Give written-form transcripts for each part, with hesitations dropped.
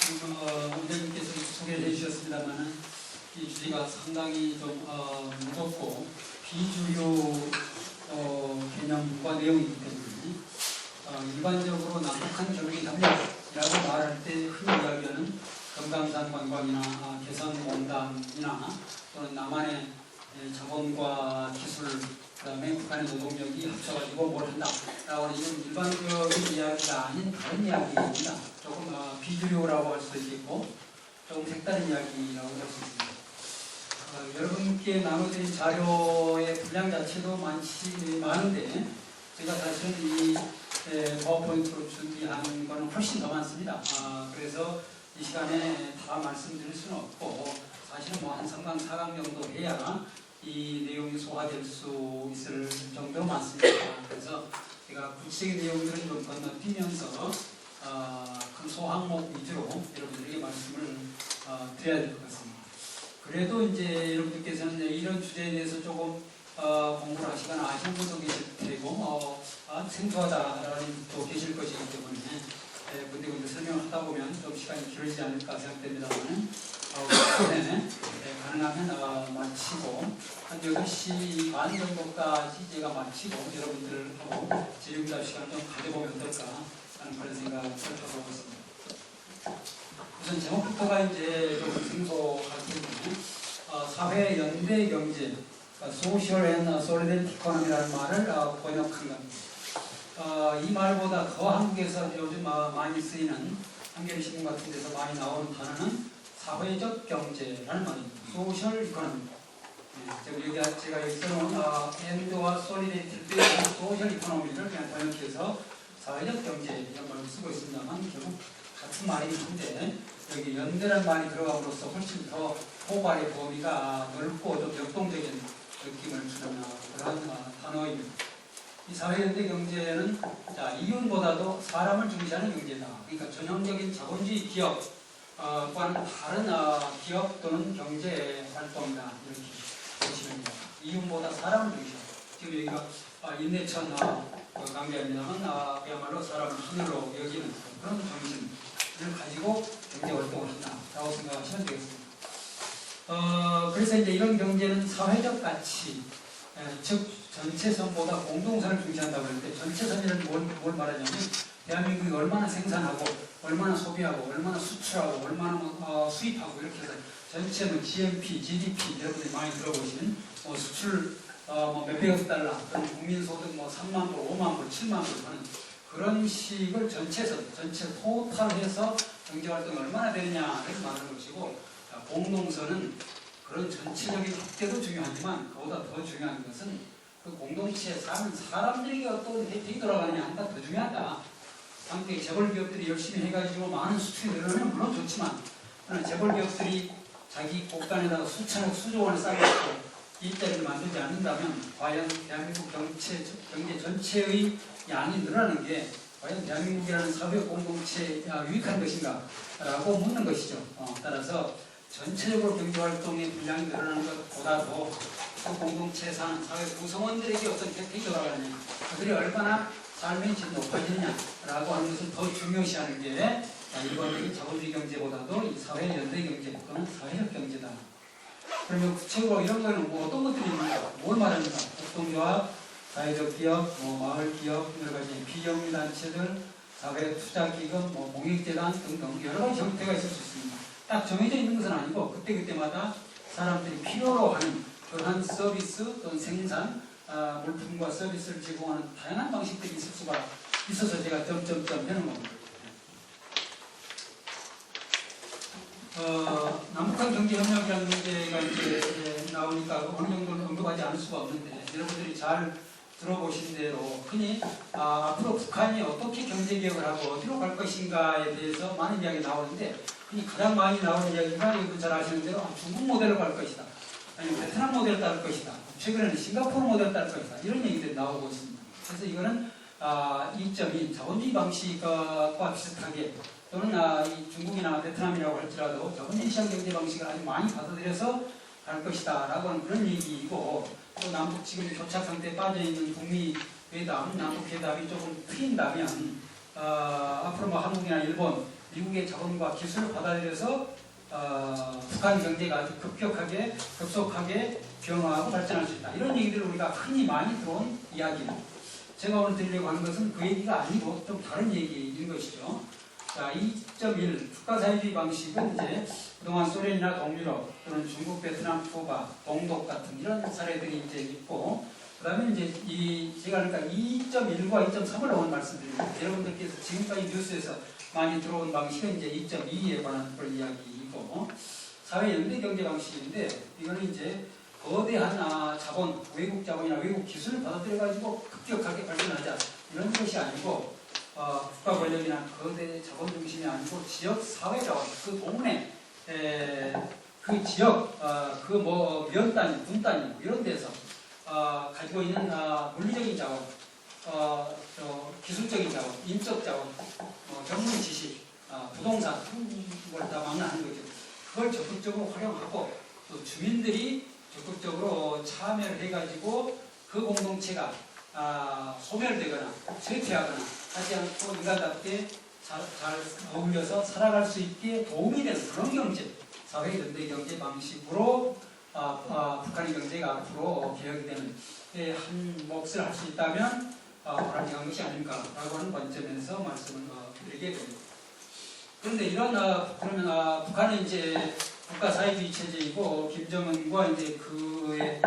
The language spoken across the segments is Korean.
원장님께서 소개를 해주셨습니다만은 이 주제가 상당히 좀 무겁고 비주류 개념과 내용이기 때문에 일반적으로 남북한 경기 협력이라고 말할 때 흔히 이야기하는 금강산 관광이나 개성공단이나 또는 남한의 자본과 기술 그다음에 북한의 노동력이 합쳐가지고 뭘 한다라고 하는 이런 일반적인 이야기가 아닌 다른 이야기입니다. 조금 비주류라고 할 수도 있겠고 조금 색다른 이야기라고 할 수 있습니다. 여러분께 나눠드린 자료의 분량 자체도 많은데 제가 사실은 이 파워포인트로 준비한 거는 훨씬 더 많습니다. 그래서 이 시간에 다 말씀드릴 수는 없고 사실은 뭐 한 3강, 4강 정도 해야 이 내용이 소화될 수 있을 정도로 많습니다. 그래서 제가 구체적인 내용들은 좀 건너뛰면서 큰 소항목 위주로 여러분들에게 말씀을 드려야 될 것 같습니다. 그래도 이제 여러분들께서는 이런 주제에 대해서 조금 공부를 하시거나 아시는 분도 계실 테고 생소하다라는 분도 계실 것이기 때문에 군데군데 설명을 하다 보면 좀 시간이 길어지지 않을까 생각됩니다만 가능하면 마치고 한 8시 반 정도까지 제가 마치고 여러분들하고 질의응답 시간을 좀 가져보면 어떨까 하는 그런 생각을 하고 있습니다. 우선 제목부터가 이제 좀 생소할 텐데 사회 연대 경제 Social and Solidarity Economy라는 말을 번역한 겁니다. 이 말보다 더 한국에서 요즘 많이 쓰이는 한겨레신문 같은 데서 많이 나오는 단어는 사회적 경제라는 말입니다. 소셜 이코노미. 제가 여기 써놓은 엔드와 솔리데이티를 빼고 소셜 이코노미를 그냥 번역해서 사회적 경제 이런 말을 쓰고 있습니다만 결국 같은 말이긴 한데 여기 연대라는 말이 들어감으로써 훨씬 더 포괄의 범위가 넓고 좀 역동적인 느낌을 주는 그런 단어입니다. 이 사회연대 경제는 이윤보다도 사람을 중시하는 경제다. 그러니까 전형적인 자본주의 기업과는 다른 기업 또는 경제 활동이다. 이렇게 보시면 됩니다. 이윤보다 사람을 중시하다. 지금 여기가 인내천 강좌입니다만 그야말로 사람을 하늘로 여기는 그런 정신을 가지고 경제 활동을 한다라고 생각하시면 되겠습니다. 그래서 이제 이런 경제는 사회적 가치, 즉 전체선보다 공동선을 중시한다고 하는데 전체선이라는 뭘 말하냐면 대한민국이 얼마나 생산하고 얼마나 소비하고 얼마나 수출하고 얼마나 수입하고 이렇게 해서 전체는 GNP, GDP 여러분들이 많이 들어보시는 수출 몇백억 달러 또는 국민소득 3만 불, 5만 불, 7만 불 하는 그런 식을 전체선, 전체 토탈해서 경제활동이 얼마나 되느냐를 말하는 것이고 공동선은 그런 전체적인 확대도 중요하지만 그보다 더 중요한 것은 그 공동체에 사는 사람들에게 어떤 혜택이 돌아가느냐 하는 더 중요하다. 함께 재벌 기업들이 열심히 해가지고 많은 수출이 늘어나면 물론 좋지만 재벌 기업들이 자기 곳간에다가 수천억, 수조 원을 쌓아놓고 일자리를 만들지 않는다면 과연 대한민국 경제 전체의 양이 늘어나는 게 과연 대한민국이라는 사회 공동체에 유익한 것인가 라고 묻는 것이죠. 따라서 전체적으로 경제활동의 분량이 늘어나는 것보다도 그 공동체에 사는 사회 구성원들에게 어떤 혜택이 돌아가느냐 그들이 얼마나 삶의 질이 높아지느냐라고 하는 것을 더 중요시하는 게 일반적인 자본주의 경제보다도 이 사회연대 경제 또는 사회적 경제다. 그러면 구체적으로 이런 거는 어떤 것들이 있는가? 뭘 말합니까? 협동조합, 사회적 기업, 마을 기업, 여러 가지 비영리 단체들, 사회 투자기금, 공익재단 등등 여러 가지 형태가 있을 수 있습니다. 딱 정해져 있는 것은 아니고 그때그때마다 사람들이 필요로 하는 그러한 서비스 또는 생산, 물품과 서비스를 제공하는 다양한 방식들이 있을 수가 있어서 제가 점점점 하는 겁니다. 남북한 경제협력이라는 문제가 이제 나오니까 어느 정도는 언급하지 않을 수가 없는데 여러분들이 잘 들어보신 대로 흔히 앞으로 북한이 어떻게 경제개혁을 하고 어디로 갈 것인가에 대해서 많은 이야기가 나오는데 흔히 가장 많이 나오는 이야기가 여러분 잘 아시는 대로 중국 모델로 갈 것이다. 아니면 베트남 모델을 따를 것이다. 최근에는 싱가포르 모델을 따를 것이다. 이런 얘기들이 나오고 있습니다. 그래서 이거는 이점이 자본주의 방식과 비슷하게 또는 이 중국이나 베트남이라고 할지라도 자본주의 시장 경제 방식을 아주 많이 받아들여서 갈 것이다 라고 하는 그런 얘기이고 또 남북 지금 교착 상태에 빠져있는 북미 회담, 남북 회담이 조금 트인다면 앞으로 한국이나 일본 미국의 자본과 기술을 받아들여서 북한 경제가 아주 급속하게 변화하고 발전할 수 있다. 이런 얘기들을 우리가 흔히 많이 들어온 이야기입니다. 제가 오늘 드리려고 하는 것은 그 얘기가 아니고 좀 다른 얘기인 것이죠. 자, 2.1 국가사회주의 방식은 이제 그동안 소련이나 동유럽 또는 중국, 베트남, 쿠바, 동독 같은 이런 사례들이 이제 있고, 그 다음에 이제 제가 그러니까 2.1과 2.3을 오늘 말씀드립니다. 여러분들께서 지금까지 뉴스에서 많이 들어온 방식은 이제 2.2에 관한 그런 이야기이고, 사회연대 경제 방식인데, 이거는 이제 거대한 자본, 외국 자본이나 외국 기술을 받아들여가지고 급격하게 발전하자 이런 것이 아니고, 국가 권력이나 거대 자본 중심이 아니고 지역 사회 자원, 그 동네, 그 지역, 면 단위, 군 단위 이런 데서 가지고 있는 물리적인 자원, 기술적인 자원, 인적 자원, 전문 지식, 부동산 그걸 다 망라하는 거죠. 그걸 적극적으로 활용하고 또 주민들이 적극적으로 참여를 해가지고 그 공동체가 소멸되거나 쇠퇴하거나 하지 않고 인간답게 잘 어울려서 살아갈 수 있게 도움이 되는 그런 경제, 사회연대 경제 방식으로 북한의 경제가 앞으로 개혁이 되는 한 몫을 할 수 있다면 바람직한 것이 아닌가라고 하는 관점에서 말씀을 드리게 됩니다. 그런데 그러면 북한은 이제 국가사회주의 체제이고 김정은과 이제 그의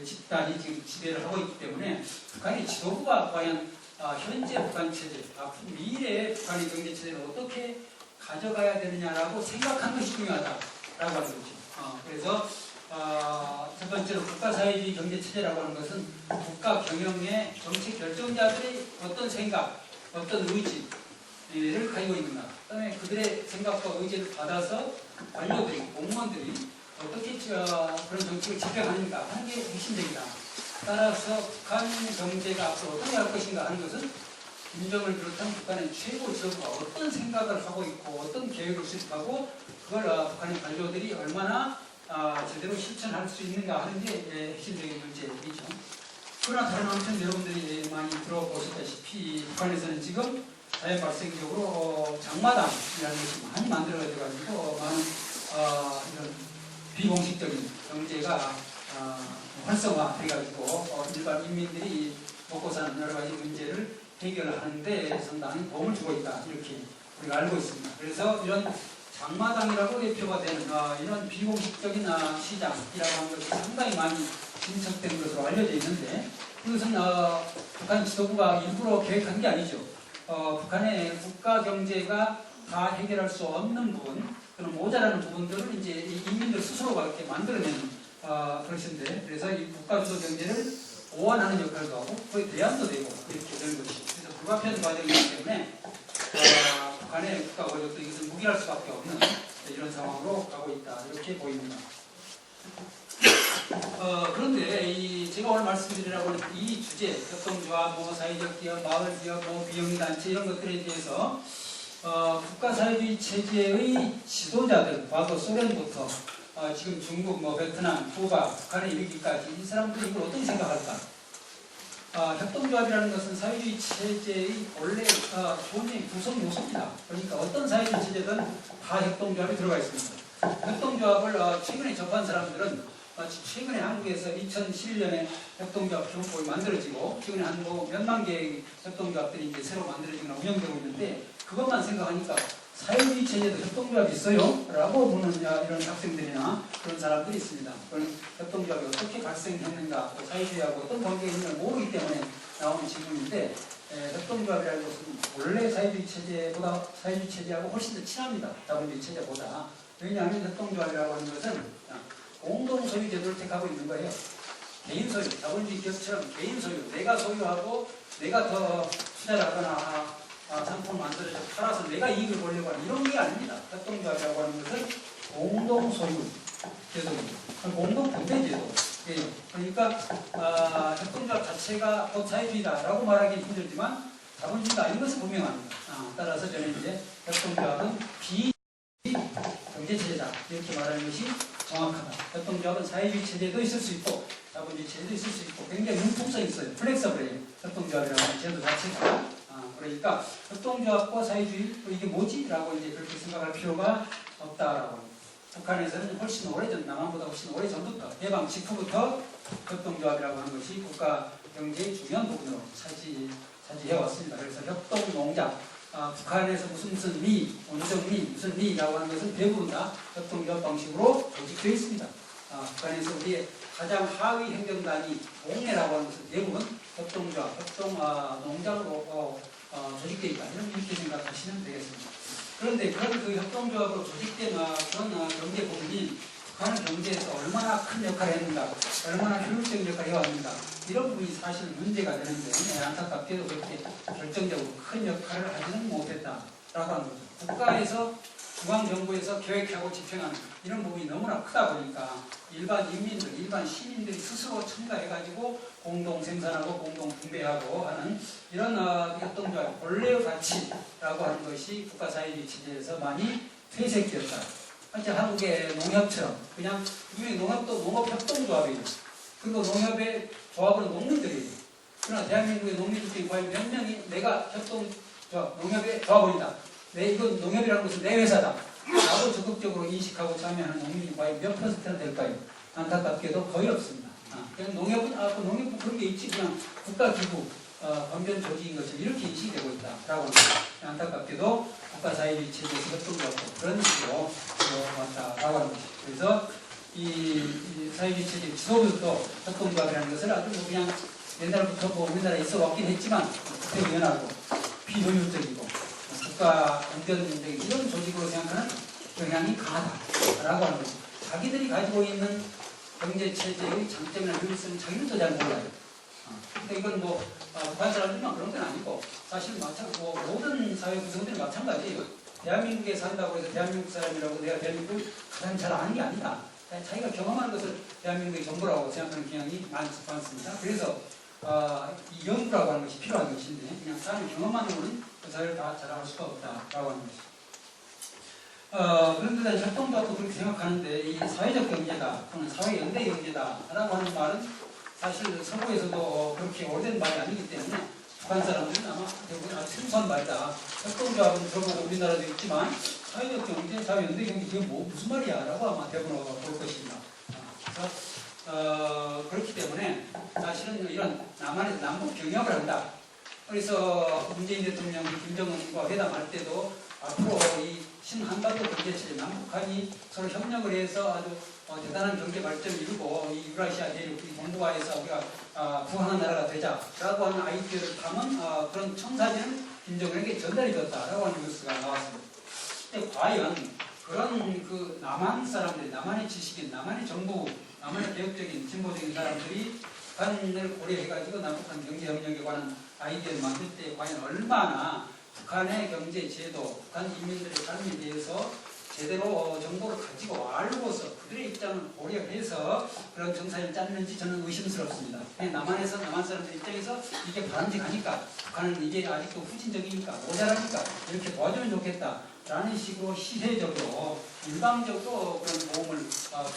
집단이 지금 지배를 하고 있기 때문에 북한의 지도부가 과연 현재 북한 체제, 앞으로 미래의 북한의 경제 체제를 어떻게 가져가야 되느냐라고 생각하는 것이 중요하다라고 하는 거죠. 그래서 첫 번째로 국가사회주의 경제체제라고 하는 것은 국가 경영의 정책 결정자들의 어떤 생각, 어떤 의지를 가지고 있는가. 그 다음에 그들의 생각과 의지를 받아서 관료들이, 공무원들이 어떻게 그런 정책을 집행하는가 하는 게 핵심적이다. 따라서 북한 경제가 앞으로 어떻게 할 것인가 하는 것은 김정을 비롯한 북한의 최고 지도부가 어떤 생각을 하고 있고 어떤 계획을 수립하고 그걸 북한의 관료들이 얼마나 제대로 실천할 수 있는가 하는 게 핵심적인 문제이죠. 그러나 다른 한편 여러분들이 많이 들어보셨다시피 북한에서는 지금 자연 발생적으로 장마당이라는 것이 많이 만들어가지고 많은 이런 비공식적인 경제가 활성화돼가지고 일반 인민들이 먹고 사는 여러 가지 문제를 해결하는데 상당히 도움을 주고 있다 이렇게 우리가 알고 있습니다. 그래서 이런 장마당이라고 대표가 되는 이런 비공식적인 시장이라고 하는 것이 상당히 많이 진척된 것으로 알려져 있는데 이것은 북한 지도부가 일부러 계획한 게 아니죠. 북한의 국가 경제가 다 해결할 수 없는 부분, 그런 모자라는 부분들을 이제 인민들 스스로가 이렇게 만들어내는 그것인데, 그래서 이 국가 주도 경제를 보완하는 역할도 하고 거의 대안도 되고 이렇게 되는 것이. 그래서 불가피한 과정이기 때문에 북한의 국가 권력도 이것을 무기할 수밖에 없는 이런 상황으로 가고 있다 이렇게 보입니다. 그런데 제가 오늘 말씀드리려고 하는 이 주제, 협동조합, 사회적 기업, 마을 기업, 비영리단체 이런 것들에 대해서 국가사회주의 체제의 지도자들, 과거 소련부터 지금 중국, 베트남, 쿠바, 북한에 이르기까지 이 사람들이 이걸 어떻게 생각할까? 협동조합이라는 것은 사회주의 체제의 원래 존재 구성 요소입니다. 그러니까 어떤 사회주의 체제든 다 협동조합이 들어가 있습니다. 협동조합을 최근에 접한 사람들은 최근에 한국에서 2011년에 협동조합 교육법이 만들어지고 최근에 한 몇만 개의 협동조합들이 이제 새로 만들어지거나 운영되고 있는데 그것만 생각하니까 사회주의 체제도 협동조합이 있어요? 라고 묻는 이런 학생들이나 그런 사람들이 있습니다. 그런 협동조합이 어떻게 발생했는가, 또 사회주의하고 어떤 관계가 있는가 모르기 때문에 나오는 질문인데 협동조합이라는 것은 원래 사회주의 체제하고 훨씬 더 친합니다. 자본주의 체제보다. 왜냐하면 협동조합이라고 하는 것은 공동 소유 제도를 택하고 있는 거예요. 개인 소유, 자본주의 기업처럼 개인 소유, 내가 소유하고 내가 더 투자를 하거나 상품을 만들어서 팔아서 내가 이익을 보려고 하는 이런 게 아닙니다. 협동조합이라고 하는 것은 공동 소유 제도입니다. 공동 분배 제도예요. 그러니까 협동조합 자체가 곧 사회주의다라고 말하기 힘들지만 자본주의가 아닌 것은 분명합니다. 따라서 저는 이제 협동조합은 비경제체제다 이렇게 말하는 것이 정확하다. 협동조합은 사회주의 체제도 있을 수 있고 자본주의 체제도 있을 수 있고 굉장히 융통성이 있어요. 플렉서블해요. 협동조합이라는 제도 자체가 그러니까 협동조합과 사회주의 또 이게 뭐지라고 이제 그렇게 생각할 필요가 없다라고. 북한에서는 훨씬 오래전, 남한보다 훨씬 오래전부터 해방 직후부터 협동조합이라고 하는 것이 국가 경제의 중요한 부분으로 차지해왔습니다. 그래서 협동농장, 북한에서 무슨 리, 원정리, 무슨 리라고 하는 것은 대부분 다 협동조합 방식으로 조직되어 있습니다. 북한에서 우리의 가장 하위 행정단이 동해라고 하는 것은 대부분 협동조합, 협동농장으로 조직되어 있다. 이렇게 생각하시면 되겠습니다. 그런데 그런 그 협동조합으로 조직된 그런 경제 부분이 북한의 경제에서 얼마나 큰 역할을 했는가, 얼마나 효율적인 역할을 해왔는가, 이런 부분이 사실 문제가 되는데 안타깝게도 그렇게 결정적으로 큰 역할을 하지는 못했다라고 하는 거죠. 국가에서 중앙정부에서 계획하고 집행하는 이런 부분이 너무나 크다 보니까 일반 인민들, 일반 시민들이 스스로 첨가해가지고 공동 생산하고 공동 분배하고 하는 이런 협동조합, 본래의 가치라고 하는 것이 국가사회주의 체제에서 많이 퇴색되었다. 마치 한국의 농협처럼 그냥 우리 농협도 농업협동조합이에요. 그리고 농협의 조합은 농민들이에요. 그러나 대한민국의 농민들 중에 과연 몇 명이 내가 협동조합, 농협의 조합원이다. 이건 농협이라는 것은 내 회사다. 라고 적극적으로 인식하고 참여하는 농민이 과연 몇 %나 될까요? 안타깝게도 거의 없습니다. 그냥 농협은, 농협은 그런 게 있지. 그냥 국가기구, 건변 조직인 것처럼 이렇게 인식되고 있다라고 합니다. 안타깝게도 국가사회주의 체제에서 협동조합도 그런 식으로 왔다라고 하는 것이죠. 그래서 이 사회주의 체제 지도부도 협동조합이라는 것을 아주 그냥 옛날부터 우리나라에 있어 왔긴 했지만 구태의연하고 비효율적이고 국가 안전적인 이런 조직으로 생각하는 경향이 강하다라고 하는 거죠. 자기들이 가지고 있는 경제체제의 장점이나 효율성은 자기들도 잘 몰라요. 근데 이건 북한 사람들만 그런 건 아니고 사실 모든 사회 구성들이 마찬가지예요. 대한민국에 산다고 해서 대한민국 사람이라고 내가 대한민국을 가장 잘 아는 게 아니다. 자기가 경험하는 것을 대한민국의 정보라고 생각하는 경향이 많습니다. 그래서 이 연구라고 하는 것이 필요한 것인데 그냥 사람이 경험만으로는 그 사회를 다 잘할 수가 없다라고 하는 것이죠. 그런데 협동조합도 그렇게 생각하는데 이 사회적 경제다 또는 사회연대 경제다라고 하는 말은 사실 서구에서도 그렇게 오래된 말이 아니기 때문에 북한 사람들은 아마 대부분 아주 생소한 말이다. 협동조합은 들어보고 우리나라도 있지만 사회적 경제, 사회연대 경제 이게 무슨 말이야? 라고 아마 대부분 볼 것입니다. 그래서 그렇기 때문에 사실은 이런 남한에서 남북 경협을 한다. 그래서 문재인 대통령이 김정은과 회담할 때도 앞으로 이 신한반도 경제체제 남북한이 서로 협력을 해서 아주 대단한 경제 발전을 이루고 이 유라시아 대륙, 이 동북아에서 우리가 부강한 나라가 되자라고 하는 아이디어를 담은 그런 청사진은 김정은에게 전달이 됐다라고 하는 뉴스가 나왔습니다. 근데 과연 그런 그 남한 사람들이, 남한의 지식인, 남한의 정부, 남한의 개혁적인, 진보적인 사람들이 북한을 고려해가지고 남북한 경제협력에 관한 아이디어를 만들 때 과연 얼마나 북한의 경제 제도, 북한 인민들의 삶에 대해서 제대로 정보를 가지고 알고서 그들의 입장을 고려해서 그런 정사를 짰는지 저는 의심스럽습니다. 남한에서 남한 사람들 입장에서 이게 바람직하니까 북한은 이게 아직도 후진적이니까 모자라니까 이렇게 도와주면 좋겠다라는 식으로 시대적으로 일방적으로 그런 도움을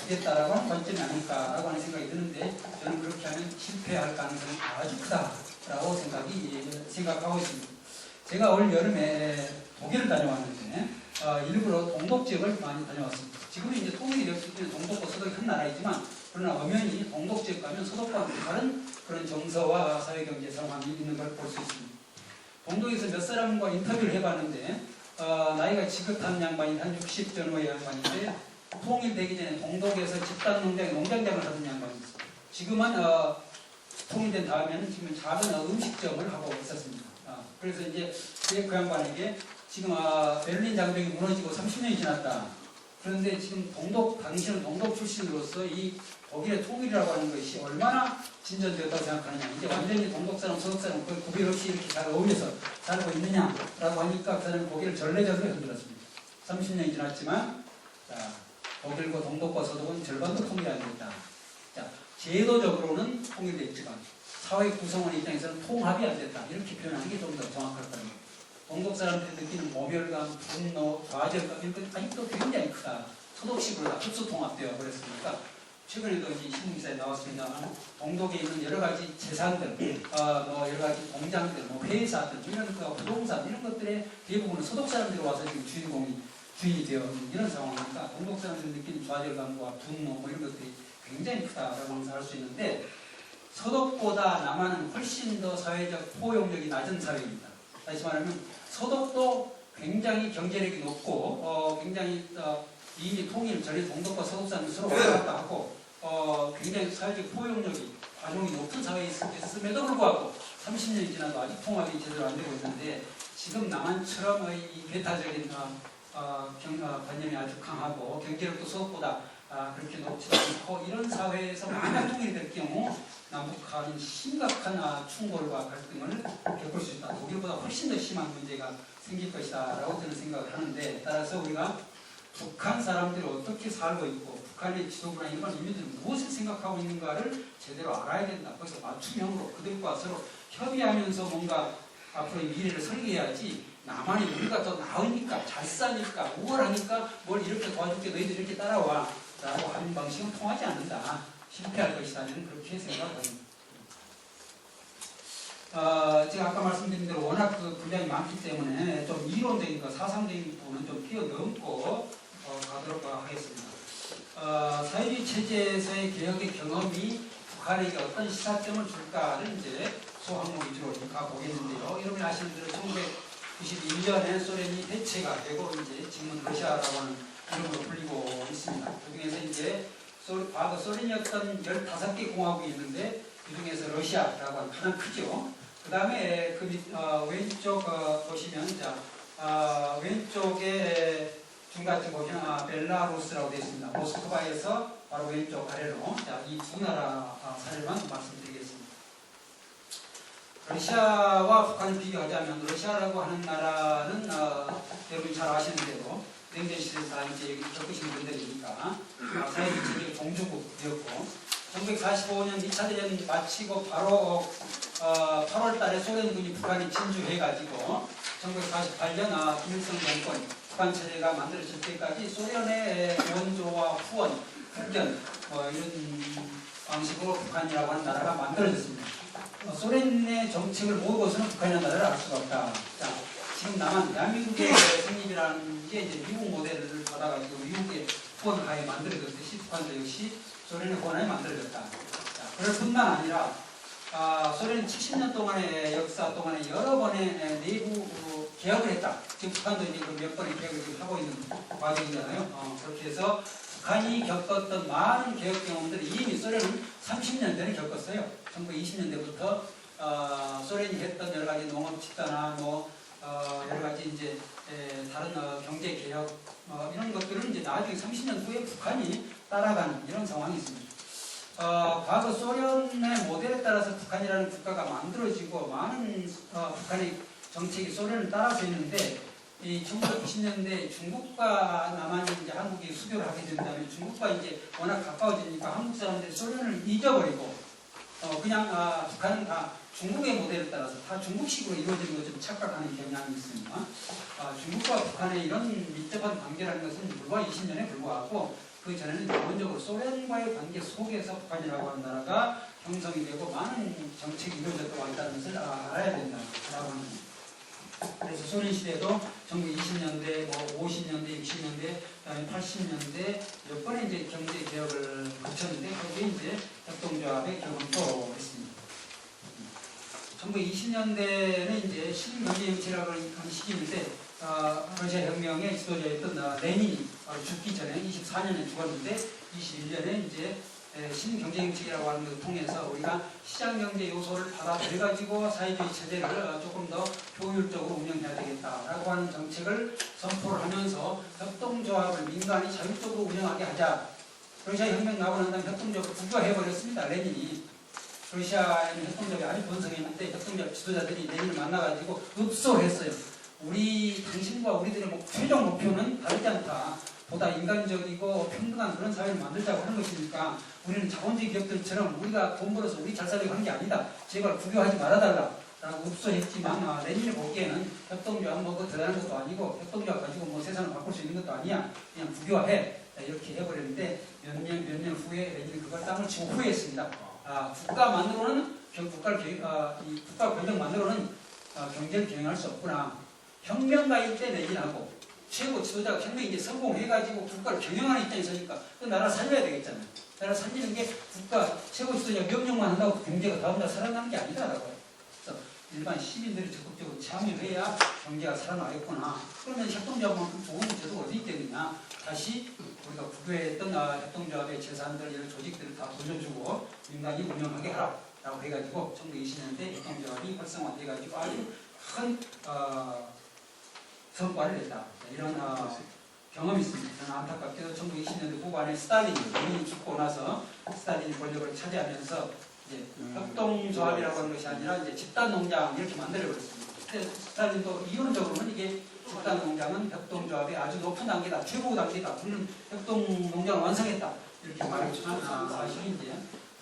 주겠다라고 하는 관점이 아닐까라고 하는 생각이 드는데 저는 그렇게 하면 실패할 가능성이 아주 크다라고 생각하고 있습니다. 제가 올 여름에 독일을 다녀왔는데 일부러 동독 지역을 많이 다녀왔습니다. 지금은 이제 통일이 되었을 때는 동독과 서독이 한 나라이지만 그러나 엄연히 동독 지역 가면 서독과 다른 그런 정서와 사회경제 상황이 있는 걸 볼 수 있습니다. 동독에서 몇 사람과 인터뷰를 해봤는데 나이가 지긋한 양반이 한 60 전후의 양반인데 통일되기 전에 동독에서 집단 농장에 농장장을 하던 양반이었어요. 지금은 통일된 다음에는 지금 작은 음식점을 하고 있었습니다. 그래서 이제 그 양반에게 지금 베를린 장벽이 무너지고 30년이 지났다. 그런데 지금 당신은 동독 출신으로서 이 독일의 통일이라고 하는 것이 얼마나 진전되었다고 생각하느냐. 이제 완전히 동독 사람, 서독 사람 그 구별 없이 이렇게 잘 어울려서 살고 있느냐라고 하니까 그 사람은 고개를 절레절레 흔들었습니다. 30년이 지났지만 독일과 동독과 서독은 절반도 통일이 안 됐다. 제도적으로는 통일됐지만 사회 구성원 입장에서는 통합이 안 됐다. 이렇게 표현하는 게 좀 더 정확할 겁니다. 동독 사람들이 느끼는 모멸감, 분노, 좌절감 이런 건 아직도 굉장히 크다. 서독식으로 다 흡수통합되어 버렸으니까 최근에도 이 신문기사에 나왔습니다만 동독에 있는 여러 가지 재산들, 뭐 여러 가지 공장들, 뭐 회사들, 이런 그 부동산 이런 것들의 대부분은 서독 사람들이 와서 지금 주인이 되어 있는 이런 상황이니까 동독 사람들이 느끼는 좌절감과 분노 뭐 이런 것들이 굉장히 크다라고 할 수 있는데 서독보다 남한은 훨씬 더 사회적 포용력이 낮은 사회입니다. 다시 말하면 서독도 굉장히 경제력이 높고 굉장히 이미 통일 전에 동독과 서독 사람이 서로 왔다 갔다 하고 굉장히 사회적 포용력이 과정이 높은 사회에 있음에도 불구하고 30년이 지나도 아직 통합이 제대로 안 되고 있는데 지금 남한처럼 이 배타적인 관념이 아주 강하고 경제력도 서독보다 그렇게 높지 않고 이런 사회에서 만약 통일이 될 경우 남북한은 심각한 충돌과 갈등을 겪을 수 있다. 독일보다 훨씬 더 심한 문제가 생길 것이다 라고 저는 생각을 하는데 따라서 우리가 북한 사람들이 어떻게 살고 있고 북한의 지도부나 일반 인민들이 무엇을 생각하고 있는가를 제대로 알아야 된다. 그래서 맞춤형으로 그들과 서로 협의하면서 뭔가 앞으로의 미래를 설계해야지 남한이 우리가 더 나으니까 잘 사니까 우월하니까 뭘 이렇게 도와줄게 너희들 이렇게 따라와 라고 하는 방식은 통하지 않는다. 실패할 것이다. 저는 그렇게 생각합니다. 제가 아까 말씀드린 대로 워낙 그 분량이 많기 때문에 좀 이론적인 거, 사상적인 부분은 좀 뛰어넘고 가도록 하겠습니다. 사회주의 체제에서의 개혁의 경험이 북한에게 어떤 시사점을 줄까를 이제 소항목 위주로 가보겠는데요. 여러분이 아시는 대로 1991년에 소련이 해체가 되고 이제 지금은 러시아라고 하는 이름으로 불리고 있습니다. 그중에서 이제 과거 소련이었던 15개 공화국이 있는데 그중에서 러시아라고 하는 가장 크죠. 그 다음에 왼쪽 보시면 왼쪽에 중간쯤 보시면 벨라루스라고 되어 있습니다. 모스크바에서 바로 왼쪽 아래로 이 두 나라 사례만 말씀드리겠습니다. 러시아와 북한을 비교하자면 러시아라고 하는 나라는 여러분이 잘 아시는 대로 냉전 시대에서 다 이제 여기 겪으신 분들이니까 사회주의 체제의 종주국이었고 1945년 2차 대전 마치고 바로 8월 달에 소련군이 북한에 진주해가지고 1948년 김일성 정권 북한 체제가 만들어질 때까지 소련의 원조와 후원, 훈련 이런 방식으로 북한이라고 하는 나라가 만들어졌습니다. 소련의 정책을 모르고서는 북한이라는 나라를 알 수가 없다. 자, 지금 남한 대한민국의 성립이라는 게 이제 미국 모델을 받아가지고 미국의 후원 하에 만들어졌듯이 북한도 역시 소련의 후원 하에 만들어졌다. 자, 그럴 뿐만 아니라 소련이 70년 동안의 역사 동안에 여러 번의 내부 개혁을 했다. 지금 북한도 이제 몇 번의 개혁을 지금 하고 있는 과정이잖아요. 그렇게 해서 북한이 겪었던 많은 개혁 경험들이 이미 소련은 30년 전에 겪었어요. 1920년대부터 소련이 했던 여러 가지 농업 집단화, 여러 가지 이제 다른 경제 개혁 이런 것들은 이제 나중에 30년 후에 북한이 따라가는 이런 상황이 있습니다. 과거 소련의 모델에 따라서 북한이라는 국가가 만들어지고 많은 북한의 정책이 소련을 따라서 했는데 이 1990년대 중국과 남한이 이제 한국이 수교를 하게 된 다음에 중국과 이제 워낙 가까워지니까 한국 사람들이 소련을 잊어버리고 그냥 북한은 다 중국의 모델에 따라서 다 중국식으로 이루어지는 것을 착각하는 경향이 있습니다. 중국과 북한의 이런 밀접한 관계라는 것은 불과 20년에 불과하고 그 전에는 기본적으로 소련과의 관계 속에서 북한이라고 하는 나라가 형성이 되고 많은 정책이 이루어졌다고 한다는 것을 알아야 된다라고 합니다. 그래서 소련 시대도 1920년대, 50년대, 60년대, 그다음에 80년대 몇 번의 이제 경제 개혁을 거쳤는데 거기에 이제 협동조합의 개혁도 했습니다. 1920년대는 이제 신경제정치라고 하는 시기인데 러시아 혁명의 지도자였던 레닌이 죽기 전에 24년에 죽었는데 21년에 이제 신경제정책이라고 하는 것을 통해서 우리가 시장경제 요소를 받아들여가지고 사회주의 체제를 조금 더 효율적으로 운영해야 되겠다라고 하는 정책을 선포를 하면서 협동조합을 민간이 자율적으로 운영하게 하자. 러시아 혁명 나고 난 다음에 협동조합을 국유화해버렸습니다. 레닌이. 러시아에는 협동조합이 아주 번성했는데 협동조합 지도자들이 레닌을 만나가지고 읍소를 했어요. 당신과 우리들의 최종 목표는 다르지 않다. 보다 인간적이고 평등한 그런 사회를 만들자고 하는 것이니까 우리는 자본주의 기업들처럼 우리가 돈 벌어서 우리 잘 살려고 하는 게 아니다. 제발 국유하지 말아달라. 라고 읍소했지만 레닌이 보기에는 협동조합 그 대단한 것도 아니고 협동조합 가지고 세상을 바꿀 수 있는 것도 아니야. 그냥 국유화해. 이렇게 해버렸는데 몇 년 후에 레닌은 그걸 땅을 치고 후회했습니다. 국가만으로는 국가 권력만으로는 경제를 경영할 수 없구나. 혁명가일 때 레닌하고 최고 지도자가 혁명이 이제 성공해가지고 국가를 경영하는 입장에 서니까 그 나라 살려야 되겠잖아요. 나라 살리는 게 국가 최고 지도자 명령만 한다고 경제가 다음날 살아나는 게 아니다라고요. 그래서 일반 시민들이 적극적으로 참여해야 경제가 살아나겠구나. 그러면 협동조합만큼 좋은 제도가 어디 있겠느냐. 다시 우리가 구조했던 협동조합의 재산들, 이런 조직들을 다 돌려주고 민간이 운영하게 하라라고 해가지고 1920년대 협동조합이 활성화돼가지고 아주 큰 성과를 냈다. 이런 경험이 있습니다. 저는 안타깝게도 1920년대 후반에 스탈린이 죽고 나서 스탈린이 권력을 차지하면서 이제 협동조합이라고 하는 것이 아니라 이제 집단농장 이렇게 만들어버렸습니다. 근데 스탈린도 이론적으로는 이게 집단농장은 협동조합의 아주 높은 단계다, 최고 단계다, 우리는 협동농장을 완성했다 이렇게 말했지만 사실은 이제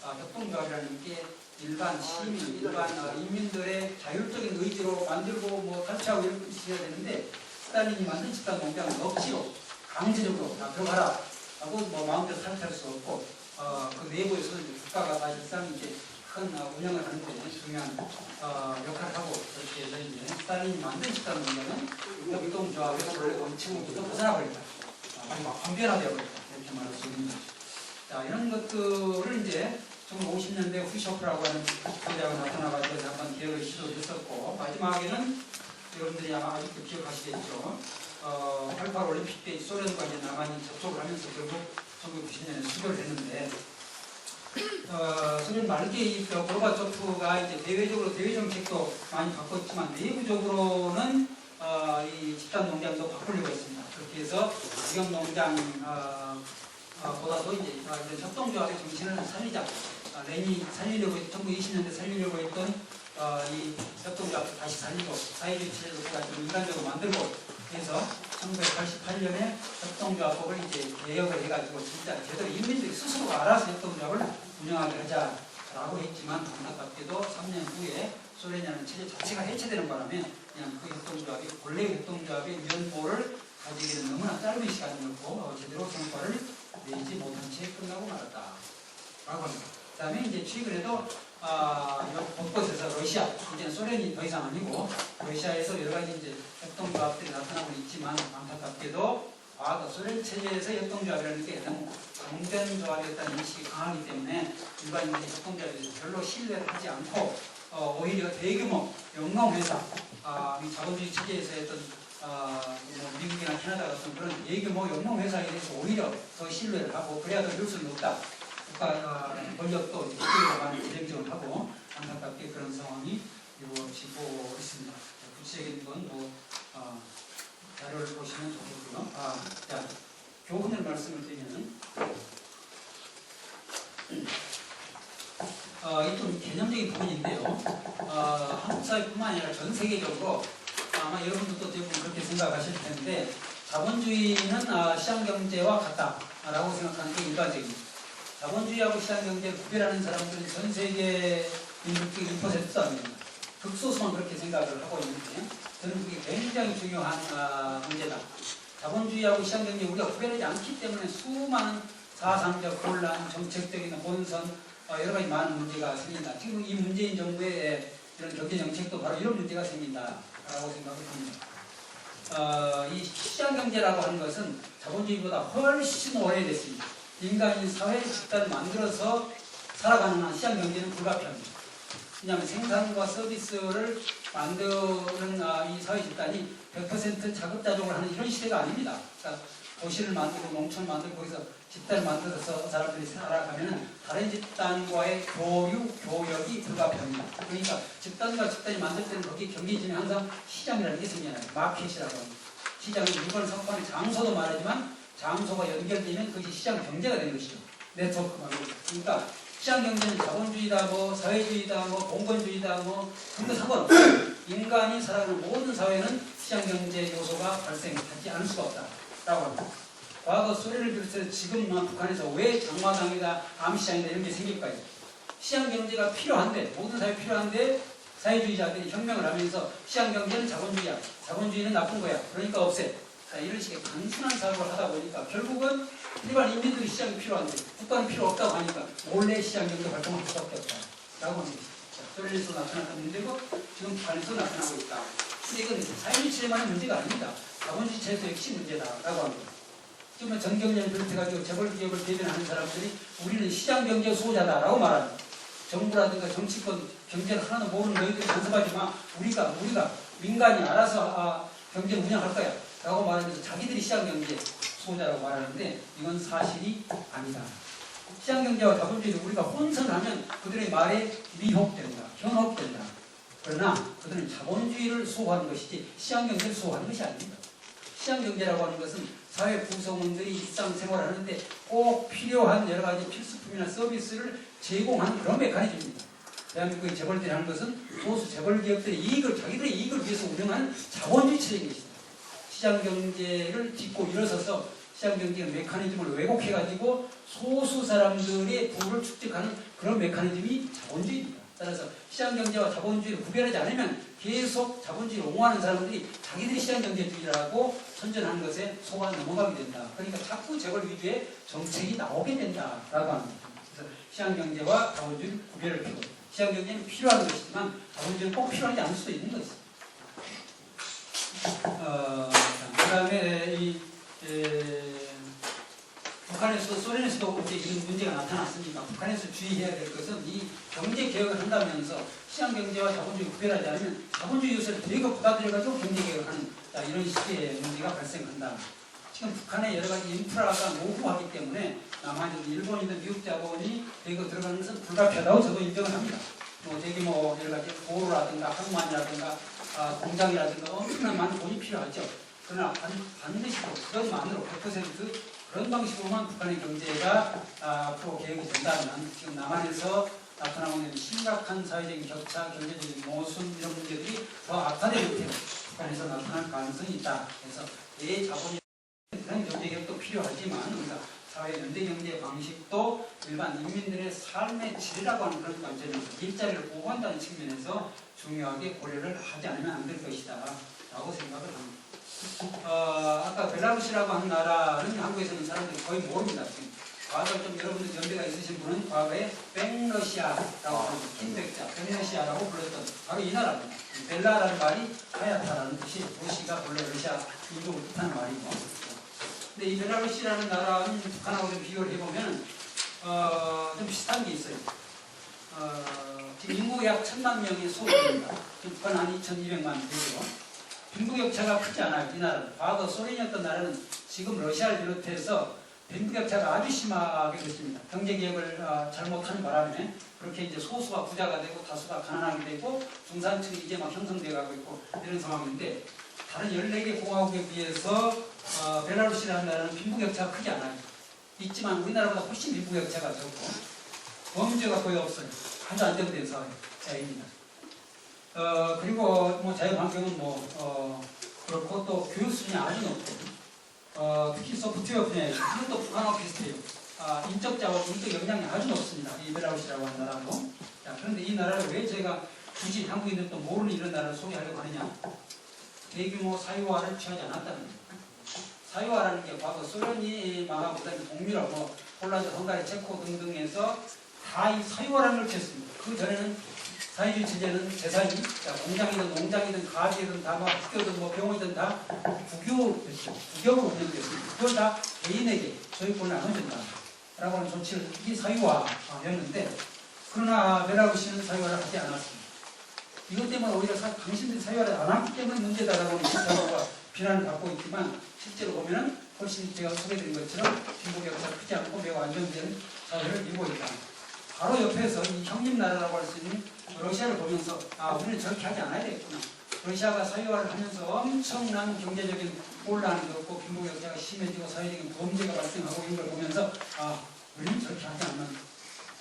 협동조합이라는 게 일반 시민, 일반 인민들의 자율적인 의지로 만들고 뭐 설치하고 이런 것이 있어야 되는데 스탈린이 만든 집단농장은 억지로 강제적으로 다 들어가라 하고 뭐 마음대로 설치할 수 없고 그 내부에서 이제 국가가 사실상 이제 큰 운영을 하는데 중요한 역할을 하고 그렇게 해서 이제 스탈린이 만든 집단농장은 협동조합의 원래 원칙으로부터 벗어나버린다. 한변화되어버린다. 이렇게 말할 수 있는 거죠. 자, 이런 것들을 이제 1950년대 후쇼프라고 하는 기자가 나타나가지고 한번 개혁을 시도했었고 마지막에는 여러분들이 아마 아직도 기억하시겠죠. 88 올림픽 때 소련과 이제 남한이 접촉을 하면서 결국 1990년에 수교를 했는데 소련 말기에 이 고르바초프가 이제 대외적으로 대외 정책도 많이 바꿨지만 내부적으로는 이 집단 농장도 바꾸려고 했습니다. 그렇게 해서 직영 농장 보다도 이제 이런 협동조합의 정신을 살리자. 레닌이 살리려고 1920년대 살리려고 했던 이 협동조합을 다시 살리고 사회주의 체제도 좀 인간적으로 만들고 해서 1988년에 협동조합법을 이제 개혁을 해가지고 진짜 제대로 인민들이 스스로 알아서 협동조합을 운영하게 하자라고 했지만 안타깝게도 3년 후에 소련이라는 체제 자체가 해체되는 바람에 그냥 그 협동조합이 본래의 협동조합의 면모를 가지기에는 너무나 짧은 시간이었고 제대로 성과를 내지 못한 채 끝나고 말았다라고 합니다. 그 다음에 이제 최근에도 곳곳에서 러시아, 이제는 소련이 더 이상 아니고 러시아에서 여러 가지 이제 협동조합들이 나타나고 있지만 안타깝게도 과거 소련 체제에서 협동조합이라는 게 너무 강변조합이었다는 인식이 강하기 때문에 일반인들이 협동조합에서 별로 신뢰를 하지 않고 오히려 대규모 영농회사, 이 자본주의 체제에서 했던 미국이나 캐나다 같은 그런 대규모 영농회사에 대해서 오히려 더 신뢰를 하고 그래야 더 효율성이 높다. 국가 권력도 이쪽으로 많이 재정적으로 하고 안타깝게 그런 상황이 이루어지고 있습니다. 구체적인 건 자료를 보시면 좋겠고요. 자, 교훈을 말씀을 드리면 이 좀 개념적인 부분인데요. 한국 사회뿐만 아니라 전 세계적으로 아마 여러분들도 대부분 그렇게 생각하실 텐데 자본주의는 시장경제와 같다라고 생각하는 게 일반적입니다. 자본주의하고 시장경제를 구별하는 사람들은 전 세계 인구 중에 1%도 안 됩니다. 극소수만 그렇게 생각을 하고 있는데 저는 그게 굉장히 중요한 문제다. 자본주의하고 시장경제 우리가 구별하지 않기 때문에 수많은 사상적 혼란, 정책적인 혼선, 여러 가지 많은 문제가 생긴다. 지금 이 문재인 정부의 이런 경제정책도 바로 이런 문제가 생긴다라고 생각을 합니다. 이 시장경제라고 하는 것은 자본주의보다 훨씬 오래됐습니다. 인간이 사회 집단을 만들어서 살아가는 한 시장경제는 불가피합니다. 왜냐하면 생산과 서비스를 만드는 이 사회 집단이 100% 자급자족을 하는 이런 시대가 아닙니다. 그러니까 도시를 만들고 농촌을 만들고 거기서 집단을 만들어서 사람들이 살아가면 다른 집단과의 교류, 교역이 불가피합니다. 그러니까 집단과 집단이 만들 때는 거기 경계지면 항상 시장이라는 게 생겨나요. 마켓이라고 합니다. 시장은 물건을 삭발하는 장소도 말하지만 장소가 연결되면 그것이 시장 경제가 되는 것이죠. 네트워크 말고. 그러니까 시장 경제는 자본주의다, 사회주의다, 공권주의다, 그런 거 상관없고 인간이 살아가는 모든 사회는 시장 경제 요소가 발생하지 않을 수가 없다라고 합니다. 과거 소련을 비롯해서 지금 북한에서 왜 장마당이다, 암시장이다 이런 게 생길까요? 시장 경제가 필요한데 모든 사회에 필요한데 사회주의자들이 혁명을 하면서 시장 경제는 자본주의야, 자본주의는 나쁜 거야. 그러니까 없애. 자, 이런 식의 단순한 사고를 하다 보니까 결국은 일반 인민들이 시장이 필요한데 국가는 필요 없다고 하니까 몰래 시장 경제 활동을 할 수밖에 없다라고 하는 것입니다. 소련에서 나타났던 문제고 지금 북한에서 나타나고 있다. 근데 이건 자유주의만의 문제가 아닙니다. 자본주의 체제의 핵심 문제다라고 합니다. 지금 정경련을 비롯해가지고 재벌 기업을 대변하는 사람들이 우리는 시장 경제 수호자다라고 말합니다. 정부라든가 정치권 경제를 하나도 모르는 너희들이 간섭하지 마. 우리가 민간이 알아서 경제를 운영할 거야 라고 말하면서 자기들이 시장 경제 수호자라고 말하는데 이건 사실이 아니다. 시장 경제와 자본주의를 우리가 혼선하면 그들의 말에 미혹된다, 현혹된다. 그러나 그들은 자본주의를 수호하는 것이지 시장 경제를 수호하는 것이 아닙니다. 시장 경제라고 하는 것은 사회 구성원들이 일상생활하는데 꼭 필요한 여러 가지 필수품이나 서비스를 제공하는 그런 메커니즘입니다. 대한민국의 재벌들이 하는 것은 소수 재벌 기업들의 이익을 자기들의 이익을 위해서 운영하는 자본주의 체제인 것입니다. 시장 경제를 딛고 일어서서 시장 경제의 메커니즘을 왜곡해가지고 소수 사람들의 부를 축적하는 그런 메커니즘이 자본주의입니다. 따라서 시장 경제와 자본주의를 구별하지 않으면 계속 자본주의를 옹호하는 사람들이 자기들이 시장 경제주의라고 선전하는 것에 속아 넘어가게 된다. 그러니까 자꾸 재벌 위주의 정책이 나오게 된다라고 합니다. 그래서 시장 경제와 자본주의를 구별을 피고 시장 경제는 필요한 것이지만 자본주의는 꼭 필요하지 않을 수도 있는 것입니다. 그 다음에 북한에서 소련에서도 이제 이런 문제가 나타났으니까 북한에서 주의해야 될 것은 이 경제 개혁을 한다면서 시장 경제와 자본주의를 구별하지 않으면 자본주의 요소를 대거 받아들여가지고 경제 개혁을 하는 이런 식의 문제가 발생한다. 지금 북한의 여러 가지 인프라가 노후하기 때문에 남한이든 일본이든 미국 자본이 대거 들어가는 것은 불가피하다고 저도 인정을 합니다. 저기 여러 가지 도로라든가 항만이라든가 공장이라든가 엄청난 많은 돈이 필요하죠. 그러나 반드시 그것만으로 100% 그런 방식으로만 북한의 경제가 앞으로 개혁이 된다면 지금 남한에서 나타나고 있는 심각한 사회적인 격차, 경제적인 모순 이런 문제들이 더 악화된 형태로 북한에서 나타날 가능성이 있다. 그래서 대자본이 그런 경제 개혁도 필요하지만 우리가 사회 연대 경제 방식도 일반 인민들의 삶의 질이라고 하는 그런 관점에서 일자리를 보호한다는 측면에서 중요하게 고려를 하지 않으면 안 될 것이다 라고 생각을 합니다. 아까 벨라루시라고 하는 나라는 한국에서 있는 사람들이 거의 모릅니다. 지금 과거에 좀 여러분들 연배가 있으신 분은 과거에 백러시아라고 하는 흰백자 백러시아라고 불렀던 바로 이 나라입니다. 벨라라는 말이 하얗다라는 뜻이 도시가 본래 러시아 민족을 뜻하는 말이고, 근데 이 벨라루시라는 나라는 북한하고 좀 비교를 해보면 좀 비슷한 게 있어요. 지금 인구가 약 1000만 명의 소국입니다. 북한 한 2200만 되고요. 빈부격차가 크지 않아요. 이 나라는. 과거 소련이었던 나라는 지금 러시아를 비롯해서 빈부격차가 아주 심하게 됐습니다. 경제개혁을 잘못하는 바람에 그렇게 이제 소수가 부자가 되고 다수가 가난하게 되고 중산층이 이제 막 형성되어 가고 있고 이런 상황인데, 다른 14개 공화국에 비해서 벨라루시라는 나라는 빈부격차가 크지 않아요. 있지만 우리나라보다 훨씬 빈부격차가 적고 범죄가 거의 없어요. 아주 안정된 사회입니다. 그리고 자유환경은 그렇고 또 교육 수준이 아주 높고 특히 소프트웨어 분야에 이것도 북한하고 비슷해요. 인적 자원, 인적 역량이 아주 높습니다. 이 벨라루시라고 하는 나라도. 자, 그런데 이 나라를 왜 제가 굳이 한국인들도 모르는 이런 나라를 소개하려고 하느냐? 대규모 사유화를 취하지 않았다는 거예요. 사유화라는 게 과거 소련이 망하고다니 동유럽, 폴란드, 헝가리, 체코 등등에서 다 이 사유화라는 걸 취했습니다. 그 전에는 사회주의 체제는 재산이, 공장이든 농장이든 가게든 다 학교든 병원이든 다 국유였죠. 국역으로 운영됐습니다. 그걸 다 개인에게 소유권을 나눠준다 라고 하는 조치를, 이게 사유화였는데, 그러나 벨라루시는 사유화를 하지 않았습니다. 이것 때문에 오히려 당신들이 사유화를 안 했기 때문에 문제다라고 하는 시사와 비난을 받고 있지만, 실제로 보면 훨씬 제가 소개드린 것처럼 빈부격차가 크지 않고 매우 안정된 사회를 이루고 있다. 바로 옆에서 이 형님나라라고 할 수 있는 러시아를 보면서 우리는 저렇게 하지 않아야 되겠구나. 러시아가 사유화를 하면서 엄청난 경제적인 혼란이 없고 빈부격차가 심해지고 사회적인 범죄가 발생하고 이런 걸 보면서 우리는 저렇게 하지 않으면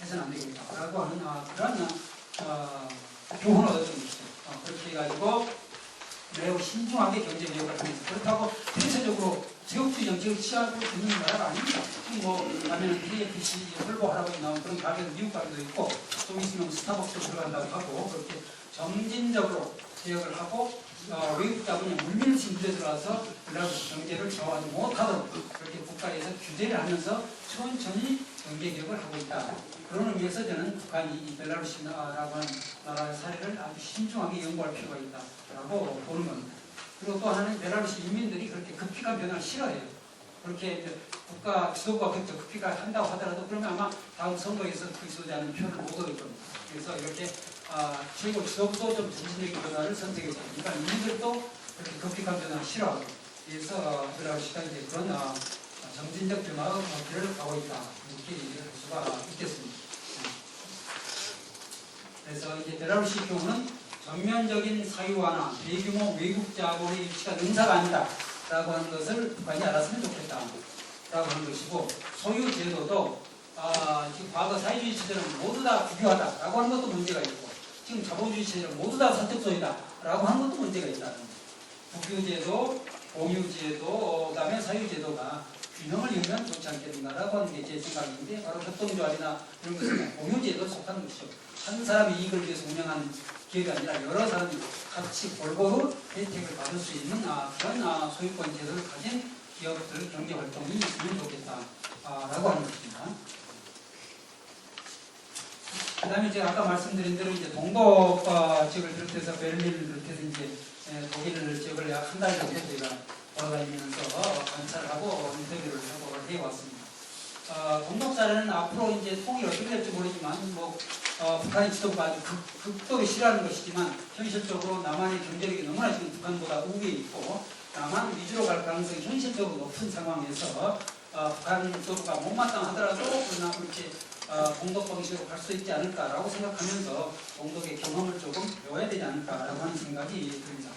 해서는 안 되겠다 라고 하는 그런 교훈을 얻은 것이죠. 그렇게 해가지고 매우 신중하게 경제개혁을 하면서, 그렇다고 대체적으로 지역주의 정책을 취하고 있는 나라가 아닙니다. 가면 KFC 홀보하라고 나온 그런 가게도 미국 가게도 있고, 좀 있으면 스타벅스도 들어간다고 하고, 그렇게 점진적으로 개혁을 하고 외국 자본이 물밀듯이 밀려들어와서 벨라루스 경제를 저하지 못하도록 그렇게 국가에서 규제를 하면서 천천히 경제 개혁을 하고 있다. 그런 의미에서 저는 북한이 이 벨라루스라고 하는 나라의 사례를 아주 신중하게 연구할 필요가 있다라고 보는 겁니다. 그리고 또 하나는 벨라루스 인민들이 그렇게 급격한 변화를 싫어해요. 그렇게 이제 국가 지도부가 그렇게 급격하게 한다고 하더라도 그러면 아마 다음 선거에서 그 지도자는 표를 못 얻을 겁니다. 그래서 이렇게 최고 지도부도 좀 정신적인 변화를 선택했죠. 그러니까 인민들도 그렇게 급격한 변화를 싫어하고 그래서 벨라루스가 이제 그런 정신적 변화를 가고 있다. 이렇게 얘기할 수가 있겠습니다. 그래서 이제 벨라루스의 경우는 전면적인 사유화나 대규모 외국 자본의 유치가 능사가 아니다 라고 하는 것을 북한이 알았으면 좋겠다 라고 하는 것이고, 소유 제도도 지금 과거 사회주의 체제는 모두 다 국유화다 라고 하는 것도 문제가 있고, 지금 자본주의 체제는 모두 다 선택소유다 라고 하는 것도 문제가 있다는 거예요. 국유제도, 공유제도, 그 다음에 사유제도가 균형을 이루면 좋지 않겠는가라고 하는 게 제 생각인데, 바로 협동조합이나 이런 것은 공유제도 속하는 것이죠. 한 사람이 이익을 위해서 운영하는 기업이 아니라 여러 사람이 같이 골고루 혜택을 받을 수 있는 그런 소유권 제도를 가진 기업들 경제활동이 있으면 좋겠다라고 하는 것입니다. 그 다음에 제가 아까 말씀드린 대로 이제 동독 지역을 비롯해서 베를린을 비롯해서 이제 독일 지역을 약 한 달 정도 저희가 돌아다니면서 관찰하고 인터뷰를 하고 해왔습니다. 동독 사례는 앞으로 이제 통일이 어떻게 될지 모르지만 북한의 지도부가 아주 극도로 싫어하는 것이지만 현실적으로 남한의 경제력이 너무나 지금 북한보다 우위에 있고 남한 위주로 갈 가능성이 현실적으로 높은 상황에서 북한 지도부가 못마땅하더라도 그러나 그렇게 동독 방식으로 갈 수 있지 않을까라고 생각하면서 동독의 경험을 조금 배워야 되지 않을까라고 하는 생각이 듭니다.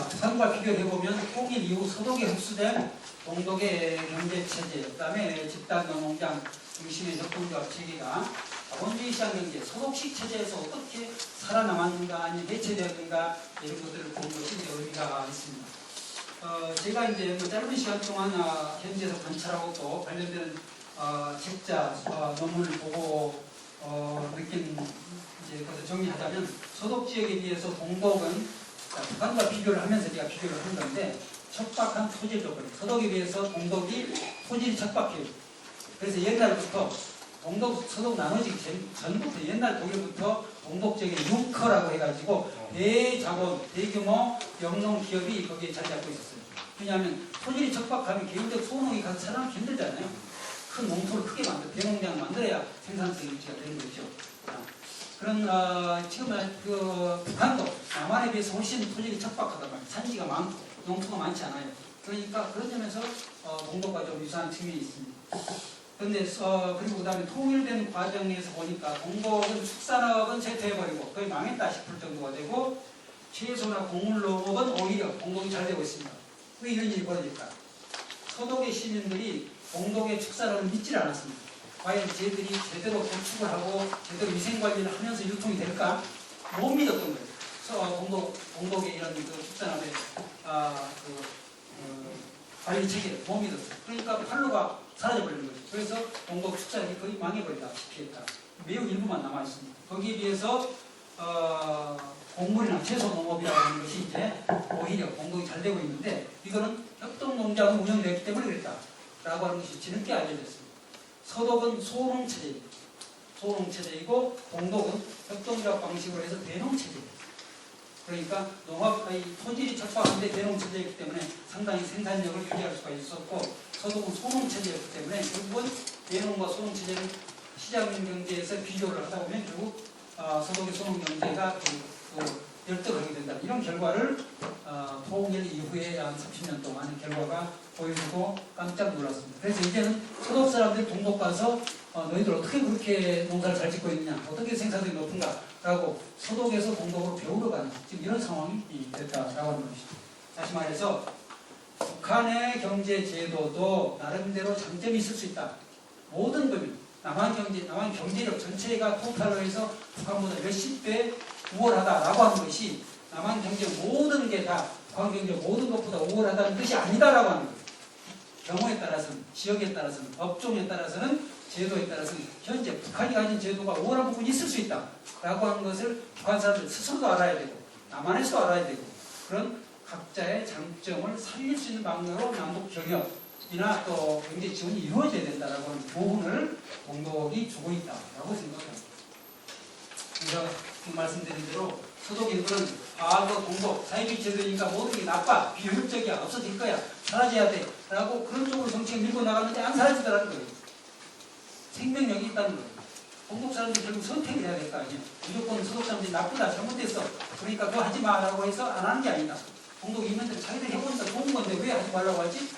북한과 비교해보면 통일 이후 서독에 흡수된 동독의 경제체제, 그 다음에 집단농장 중심의 협동조합 체계가 자본주의 시장 경제, 서독식 체제에서 어떻게 살아남았는가, 아니면 해체되었는가, 이런 것들을 보는 것이 의미가 있습니다. 제가 이제 짧은 시간 동안 현지에서 관찰하고 또 관련된 책자, 논문을 보고 느낀 것을 정리하자면, 서독 지역에 비해서 동독은 북한과 비교를 하면서 제가 비교를 한 건데, 척박한 토질 조건, 서독에 비해서 동독이 토질이 척박해요. 그래서 옛날부터 동독, 서독 나눠지기 전부터 옛날 독일부터 동독 지역에 유커라고 해가지고 대자본, 대규모 영농 기업이 거기에 자리 잡고 있었어요. 왜냐하면 토질이 척박하면 개인적 소농이 가서 살아남기 힘들잖아요. 큰 농토를 크게 대농장을 만들어야 생산성이 유지가 되는 거죠. 그런 지금 북한도 남한에 비해서 훨씬 토질이 척박하단 말이에요. 산지가 많고 농토가 많지 않아요. 그러니까 그런 점에서 동독과 좀 유사한 측면이 있습니다. 그런데 그리고 그 다음에 통일된 과정에서 보니까 동독은 축산업은 쇠퇴해버리고 거의 망했다 싶을 정도가 되고, 채소나 곡물농업은 오히려 동독이 잘 되고 있습니다. 왜 이런 일이 벌어질까? 서독의 시민들이 동독의 축산업을 믿질 않았습니다. 과연 쟤들이 제대로 건축을 하고 제대로 위생관리를 하면서 유통이 될까? 못 믿었던 거예요. 동독의 이런 축산업의 관리 체계를 못 믿었어요. 그러니까 판로가 사라져버리는 거죠. 그래서 동독 축산업이 거의 망해버리다시피 했다. 매우 일부만 남아있습니다. 거기에 비해서 곡물이나 채소 농업이라고 하는 것이 이제 오히려 공동이 잘 되고 있는데, 이거는 협동농장은 운영되었기 때문에 그랬다라고 하는 것이 뒤늦게 알려졌습니다. 서독은 소농체제입니다. 소농체제이고 동독은 협동조합 방식으로 해서 대농체제입니다. 그러니까 토질이 척박한데 대농체제이기 때문에 상당히 생산력을 유지할 수가 있었고, 서독은 소농체제였기 때문에 결국은 대농과 소농체제를 시장 경제에서 비교를 하다 보면 결국 서독의 소농경제가 열등하게 된다. 이런 결과를 통일 이후에 한 30년 동안의 결과가 보여주고 깜짝 놀랐습니다. 그래서 이제는 서독 사람들이 동독 가서 너희들 어떻게 그렇게 농사를 잘 짓고 있느냐, 어떻게 생산성이 높은가 라고 서독에서 동독으로 배우러 가는 지금 이런 상황이 됐다라고 하는 것이죠. 다시 말해서 북한의 경제 제도도 나름대로 장점이 있을 수 있다. 모든 부분, 남한 경제력 전체가 토탈로 해서 북한보다 몇십 배 우월하다라고 하는 것이 남한 경제 모든 게 다 북한 경제 모든 것보다 우월하다는 뜻이 아니다라고 하는 거예요. 경우에 따라서는, 지역에 따라서는, 업종에 따라서는, 제도에 따라서는 현재 북한이 가진 제도가 우월한 부분이 있을 수 있다라고 하는 것을 북한 사람들 스스로도 알아야 되고, 남한에서도 알아야 되고 그런 각자의 장점을 살릴 수 있는 방향으로 남북 경협이나 또 경제 지원이 이루어져야 된다라고 하는 교훈을 공덕이 주고 있다라고 생각합니다. 그래서 말씀드린 대로 소독인들은 과거 공덕, 사회주의 제도니까 모든 게 나빠, 비효율적이야, 없어질 거야, 사라져야 돼 라고 그런 쪽으로 정책을 밀고 나갔는데 안 사라지더라는 거예요. 생명력이 있다는 거예요. 공덕 사람들이 결국 선택을 해야 될 거 아니에요. 무조건 소독 사람들이 나쁘다, 잘못됐어, 그러니까 그거 하지 마라고 해서 안 하는 게 아니다. 공덕이 있는데 자기들 해보니까 좋은 건데 왜 하지 말라고 하지?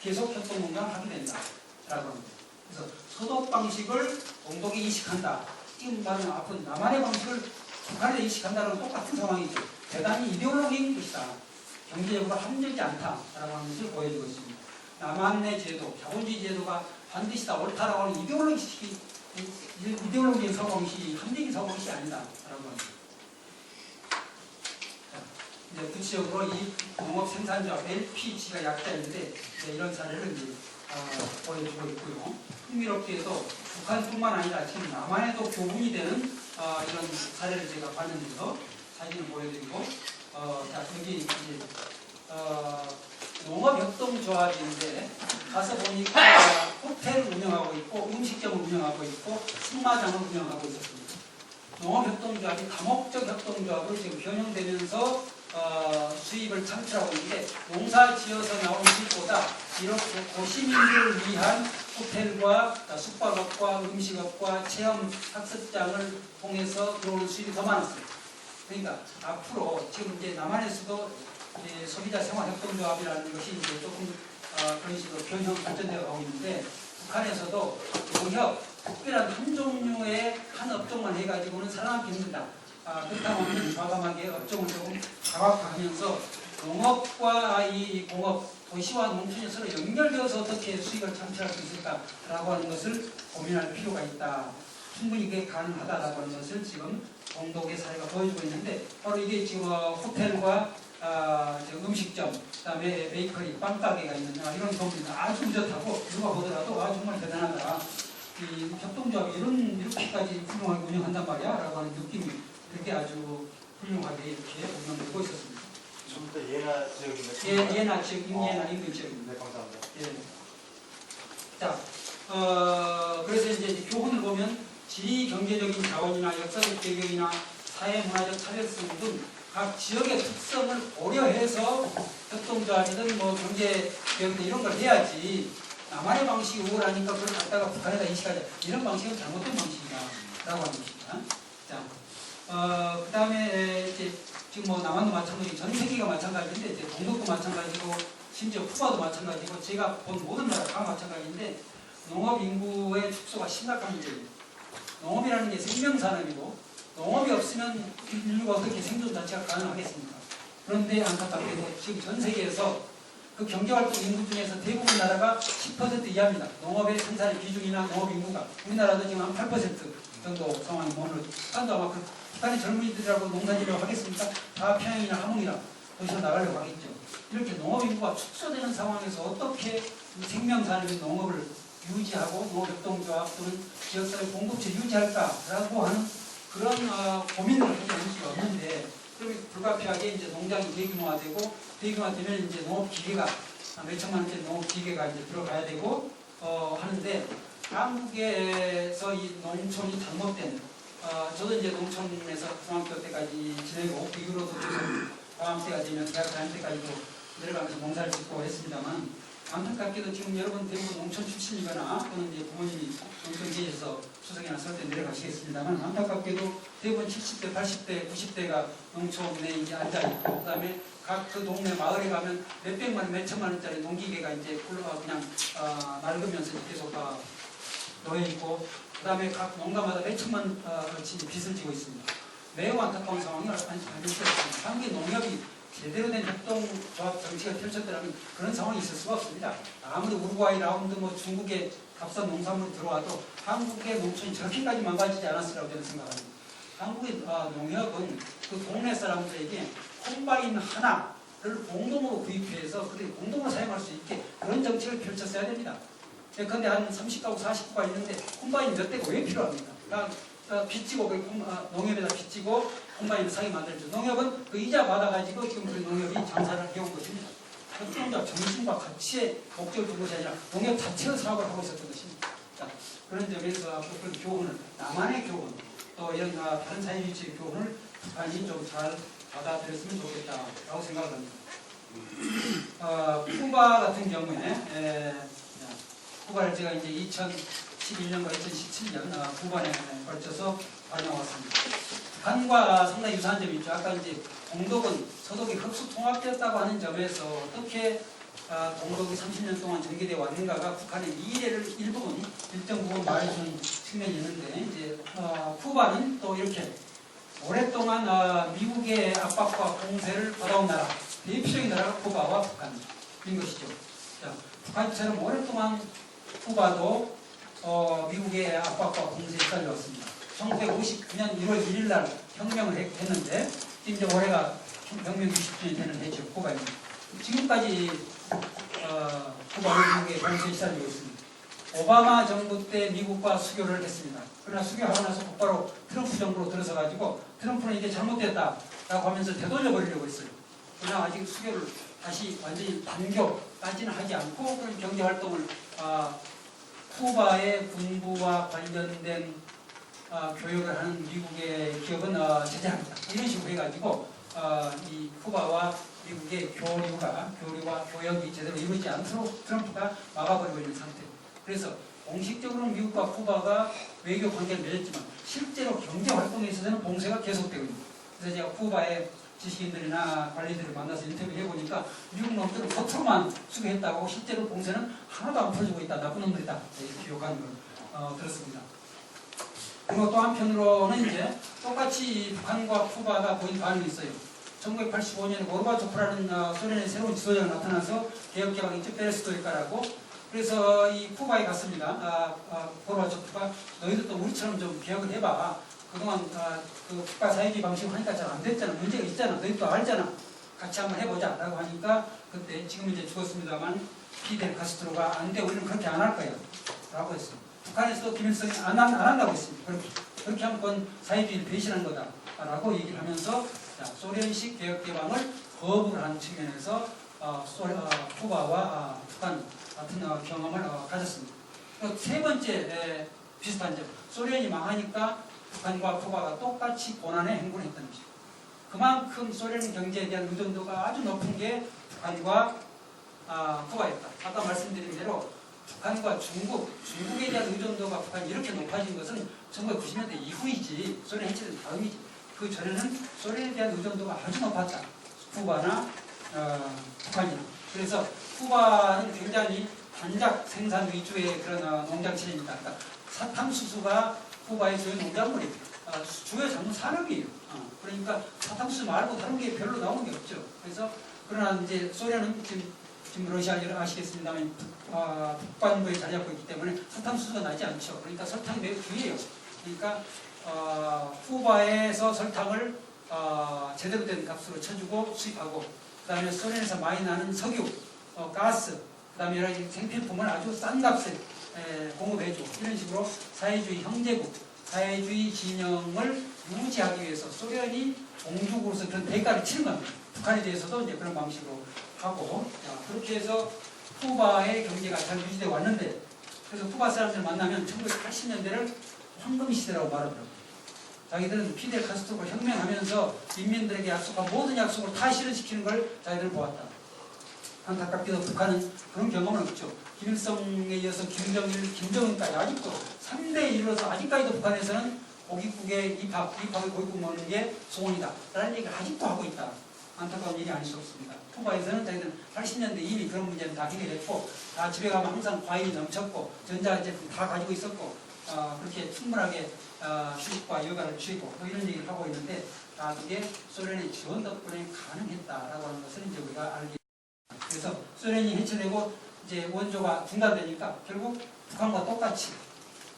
계속 협동공감을 하게 된다 라고 합니다. 그래서 소독 방식을 공덕이 인식한다. 지금 말하는 앞은 남한의 방식을 북한에 인식한다는 똑같은 상황이죠. 대단히 이데올로기인 것이다. 경제적으로 합리적이지 않다라고 하는 것을 보여주고 있습니다. 남한의 제도, 자본주의 제도가 반드시 다 옳다라고 하는 이데올로기의 사고방식이 합리적인 사고방식이 아니다라고 합니다. 이제 구체적으로 이 농업 생산자 LPG가 약자인데 이런 사례를 이제 보여주고 있고요. 흥미롭게도 북한뿐만 아니라 지금 남한에도 교훈이 되는 이런 사례를 제가 봤는데요. 사진을 보여드리고 자 여기 이제 농업협동조합인데 가서 보니까 호텔을 운영하고 있고 음식점을 운영하고 있고 승마장을 운영하고 있었습니다. 농업협동조합이 다목적 협동조합으로 지금 변형되면서 수입을 창출하고 있는데 농사 지어서 나온 수입보다 이렇게 고시민들을 위한 호텔과 숙박업과 음식업과 체험 학습장을 통해서 들어오는 수입이 더 많았습니다. 그러니까 앞으로 지금 이제 남한에서도 이제 소비자 생활협동조합이라는 것이 이제 조금 그런 식으로 변형 발전되어 가고 있는데 북한에서도 농협 특별한 한 종류의 한 업종만 해가지고는 살아남기 힘들다. 그렇다면 과감하게 업종을 조금 다각화하면서 농업과 이 공업, 도시와 농촌이 서로 연결되어서 어떻게 수익을 창출할 수 있을까라고 하는 것을 고민할 필요가 있다. 충분히 그게 가능하다라고 하는 것을 지금 공덕의 사례가 보여주고 있는데 바로 이게 지금 호텔과 음식점, 그다음에 베이커리, 빵가게가 있는 이런 경우입니다. 아주 우젓하고 누가 보더라도 정말 대단하다. 이 협동조합이 이렇게까지 훌륭하게 운영한단 말이야 라고 하는 느낌이 그렇게 아주 훌륭하게 이렇게 운영되고 있었습니다. 좀 더 예나 지역입니다. 예나 지역, 임예나 임금 지역입니다. 네, 감사합니다. 예. 자, 그래서 이제 교훈을 보면 지리 경제적인 자원이나 역사적 배경이나 사회 문화적 차별성 등 각 지역의 특성을 고려해서 협동조합이든 뭐 경제 개혁이든 이런 걸 해야지 남한의 방식이 우월하니까 그걸 갖다가 북한에다 인식하자. 이런 방식은 잘못된 방식이다라고 하는 것입니다. 자, 그 다음에 이제 지금 뭐 남한도 마찬가지고 전 세계가 마찬가지인데 이제 동독도 마찬가지고 심지어 쿠바도 마찬가지고 제가 본 모든 나라 다 마찬가지인데 농업 인구의 축소가 심각한 문제입니다. 농업이라는 게 생명산업이고 농업이 없으면 인류가 어떻게 생존 자체가 가능하겠습니까? 그런데 안타깝게도 지금 전 세계에서 그 경제활동 인구 중에서 대부분 나라가 10% 이하입니다. 농업의 생산의 비중이나 농업 인구가 우리나라도 지금 한 8% 정도 상황이 머물러 북한도 아마 북한의 젊은이들이라고 농사지려고 하겠습니까? 다 평양이나 함흥이나 도시로 나가려고 하겠죠. 이렇게 농업 인구가 축소되는 상황에서 어떻게 생명산업인 농업을 유지하고 농업협동조합 또는 지역사회 공급체 유지할까라고 하는 그런 고민을 하지 않을 수가 없는데 그럼 불가피하게 이제 농장이 대규모화되고 대규모화되면 이제 농업기계가 몇천만 원짜리 농업기계가 이제 들어가야 되고 하는데 한국에서 이 농촌이 잘못된 저도 이제 농촌에서 중학교 때까지 지내고 그 이후로도 계속 방학 때가 되면 대학 다닐 때까지도 내려가면서 농사를 짓고 했습니다만 안타깝게도 지금 여러분 대부분 농촌 출신이거나 또는 이제 부모님이 농촌 계셔서 추석이나 설 때 내려가시겠습니다만 안타깝게도 대부분 70대, 80대, 90대가 농촌에 이제 앉아있고 그 다음에 각 그 동네 마을에 가면 몇백만, 몇천만 원짜리 농기계가 이제 그냥 낡으면서 계속 놓여있고 그 다음에 각 농가마다 몇천만 원치 빚을 지고 있습니다. 매우 안타까운 상황이 발생했습니다. 한국의 농협이 제대로 된 협동조합 정치가 펼쳤더라면 그런 상황이 있을 수가 없습니다. 아무리 우루과이 라운드 뭐 중국의 값싼 농산물이 들어와도 한국의 농촌이 저렇게까지 망가지지 않았으라고 저는 생각합니다. 한국의 농협은 그 동네 사람들에게 콤바인 하나를 공동으로 구입해서 그들이 공동으로 사용할 수 있게 그런 정책을 펼쳤어야 됩니다. 그런데 한 30가구, 40구가 있는데 콤바인 몇 대가 왜 필요합니까? 빚지고 농협에다 빚지고 공간이 사게 만들죠. 농협은 그 이자 받아가지고 지금 그 농협이 장사를 해온 것입니다. 협동조합 정신과 가치의 목적을 둔 것이 아니라 농협 자체의 사업을 하고 있었던 것입니다. 자, 그런 점에서 앞으로 그 교훈을, 나만의 교훈, 또 이런 다른 사회주의 교훈을 북한이 좀 잘 받아들였으면 좋겠다라고 생각을 합니다. 쿠바 같은 경우에 쿠바를 제가 이제 2011년과 2017년 두 번에 걸쳐서 다녀왔습니다. 북한과 상당히 유사한 점이 있죠. 아까 이제 동독은 서독이 흡수 통합되었다고 하는 점에서 어떻게 동독이 30년 동안 전개되어 왔는가가 북한의 미래를 일정 부분 말해주는 측면이 있는데, 이제 쿠바는 또 이렇게 오랫동안 미국의 압박과 공세를 받아온 나라, 대표적인 나라가 쿠바와 북한인 것이죠. 자, 북한처럼 오랫동안 쿠바도 미국의 압박과 공세에 시달려왔습니다. 1959년 1월 1일 날 혁명을 했는데, 지금 이제 올해가 혁명 60주년이 되는 해죠. 쿠바입니다. 지금까지 쿠바는 미국의 공세에 시달리고 있습니다. 오바마 정부 때 미국과 수교를 했습니다. 그러나 수교하고 나서 곧바로 트럼프 정부로 들어서가지고 트럼프는 이제 잘못됐다라고 하면서 되돌려 버리려고 했어요. 그러나 아직 수교를 다시 완전히 단교까지는 하지 않고 그런 경제활동을 쿠바의 군부와 관련된 교역을 하는 미국의 기업은 제재합니다. 이런 식으로 해가지고 이 쿠바와 미국의 교류와 교역이 제대로 이루어지지 않도록 트럼프가 막아버리고 있는 상태. 그래서 공식적으로는 미국과 쿠바가 외교 관계를 맺었지만 실제로 경제 활동에 있어서는 봉쇄가 계속되고 있습니다. 그래서 제가 쿠바의 지식인들이나 관리들을 만나서 인터뷰를 해보니까 미국 놈들은 겉으로만 수교했다고 하고 실제로 봉쇄는 하나도 안 풀어주고 있다. 나쁜 놈들이다. 이렇게 욕하는 걸 들었습니다. 그리고 또 한편으로는 이제 똑같이 북한과 쿠바가 보인 반응이 있어요. 1985년에 고르바초프라는 소련의 새로운 지도자가 나타나서 개혁개방 이쪽 페레스트로이카라고, 그래서 이 쿠바에 갔습니다. 고르바초프가 너희들도 우리처럼 좀 개혁을 해봐. 그동안 그 국가 사회주의 방식으로 하니까 잘 안 됐잖아. 문제가 있잖아. 너희도 알잖아. 같이 한번 해보자 라고 하니까 그때 지금 이제 죽었습니다만 피델 카스트로가 안 돼. 우리는 그렇게 안 할 거야 라고 했어요. 북한에서도 김일성이 안 한다고 했습니다. 그렇게 한번 사회주의를 배신한 거다 라고 얘기를 하면서 소련식 개혁개방을 거부를 하는 측면에서 쿠바와 북한 같은 경험을 가졌습니다. 세 번째 비슷한 점, 소련이 망하니까 북한과 쿠바가 똑같이 고난의 행군을 했다는 것이죠. 그만큼 소련 경제에 대한 의존도가 아주 높은 게 북한과 쿠바였다. 아까 말씀드린 대로 북한과 중국에 대한 의존도가 북한이 이렇게 높아진 것은 1990년대 이후이지, 소련 해체된 다음이지. 그 전에는 소련에 대한 의존도가 아주 높았다. 쿠바나 북한이나. 그래서 쿠바는 굉장히 단작 생산 위주의 그런 농장체입니다. 그러니까 사탕수수가 쿠바의 주요 농작물이에요. 주요 작물 산업이에요. 그러니까 사탕수수 말고 다른 게 별로 나오는 게 없죠. 그래서 그러나 이제 소련은 지금 러시아를 아시겠습니다만 북반부에 자리 잡고 있기 때문에 사탕수수가 나지 않죠. 그러니까 설탕이 매우 귀해요. 그러니까 쿠바에서 설탕을 제대로 된 값으로 쳐주고 수입하고, 그 다음에 소련에서 많이 나는 석유, 가스, 그 다음에 여러 가지 생필품을 아주 싼 값에 공급해주고, 이런 식으로 사회주의 형제국, 사회주의 진영을 유지하기 위해서 소련이 종주국으로서 그런 대가를 치는 겁니다. 북한에 대해서도 이제 그런 방식으로 하고, 그렇게 해서 쿠바의 경제가 잘 유지되어 왔는데, 그래서 쿠바 사람들 만나면 1980년대를 황금 시대라고 말하더라고요. 자기들은 피델 카스트로가 혁명하면서 인민들에게 약속한 모든 약속을 다 실현시키는 걸 자기들은 보았다. 안타깝게도 북한은 그런 경험은 없죠. 김일성에 이어서 김정일, 김정은까지 아직도 3대 1로서 아직까지도 북한에서는 고깃국의 입학의 고깃국 먹는 게 소원이다 라는 얘기를 아직도 하고 있다. 안타까운 일이 아닐 수 없습니다. 쿠바에서는 자기들은 80년대 이미 그런 문제는 다 해결했고, 다 집에 가면 항상 과일이 넘쳤고 전자제품 다 가지고 있었고, 그렇게 충분하게 휴식과 여가를 취하고 뭐 이런 얘기를 하고 있는데, 그게 소련의 지원 덕분에 가능했다라고 하는 것을 이제 우리가 알게 됩니다. 그래서 소련이 해체되고 이제 원조가 중단되니까 결국 북한과 똑같이,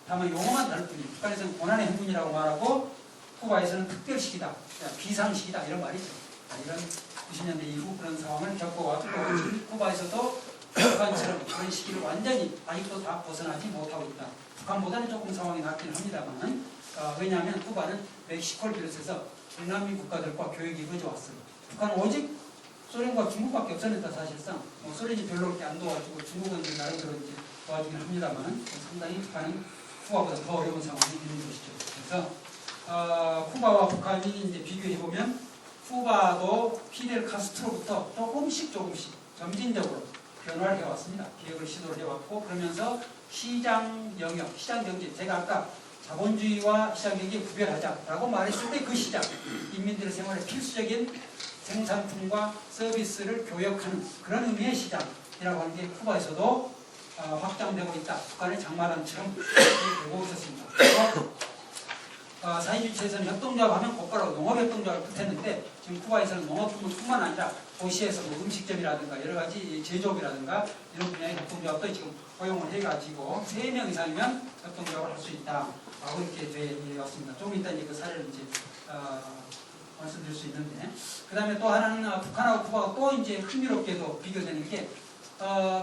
다만 용어만 다를 뿐이에요. 북한에서는 고난의 행군이라고 말하고 쿠바에서는 특별시기다, 비상시기다 이런 말이죠. 이런 90년대 이후 그런 상황을 겪어왔고, 쿠바에서도 북한처럼 그런 시기를 완전히 아직도 다 벗어나지 못하고 있다. 북한보다는 조금 상황이 낫긴 합니다만, 왜냐하면 쿠바는 멕시코를 비롯해서 중남미 국가들과 교역이 이루어져왔어요. 북한은 오직 소련과 중국밖에 없었는데 사실상 소련이 별로 그렇게 안 도와주고 중국은 이제 나름대로 이제 도와주긴 합니다만 상당히 북한은 쿠바보다 더 어려운 상황이 있는 것이죠. 그래서 쿠바와 북한이 이제 비교해 보면 쿠바도 피델 카스트로부터 조금씩 점진적으로 변화를 해왔습니다. 개혁을 시도를 해왔고 그러면서 시장 영역, 시장 경제, 제가 아까 자본주의와 시장 경제 구별하자라고 말했을 때 그 시장, 인민들의 생활에 필수적인 생산품과 서비스를 교역하는 그런 의미의 시장이라고 하는 게 쿠바에서도 확장되고 있다. 북한의 장마당처럼 되고 있었습니다. 사회주의체에서는 협동조합하면 곧바로 농업협동조합을 뜻했는데 지금 쿠바에서는 농업뿐만 아니라 도시에서 뭐 음식점이라든가 여러 가지 제조업이라든가 이런 분야의 협동조합도 지금 허용을 해가지고 3명 이상이면 협동조합을 할 수 있다라고 이렇게 되어 왔습니다. 좀 이따 이제 그 사례를 이제 말씀드릴 수 있는데 그 다음에 또 하나는 북한하고 쿠바가 또 이제 흥미롭게도 비교되는 게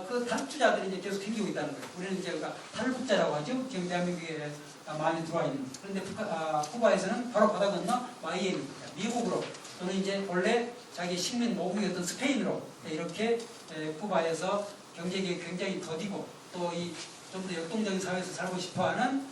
그 탈주자들이 이제 계속 생기고 있다는 거예요. 우리는 이제 탈북자라고 하죠. 지금 대한민국에 많이 들어와 있는. 그런데 쿠바에서는 바로 바다 건너 마이애미입니다. 미국으로 또는 이제 원래 자기 식민 모국이었던 스페인으로 이렇게 쿠바에서 경제계획 굉장히 더디고 또 이 좀 더 역동적인 사회에서 살고 싶어하는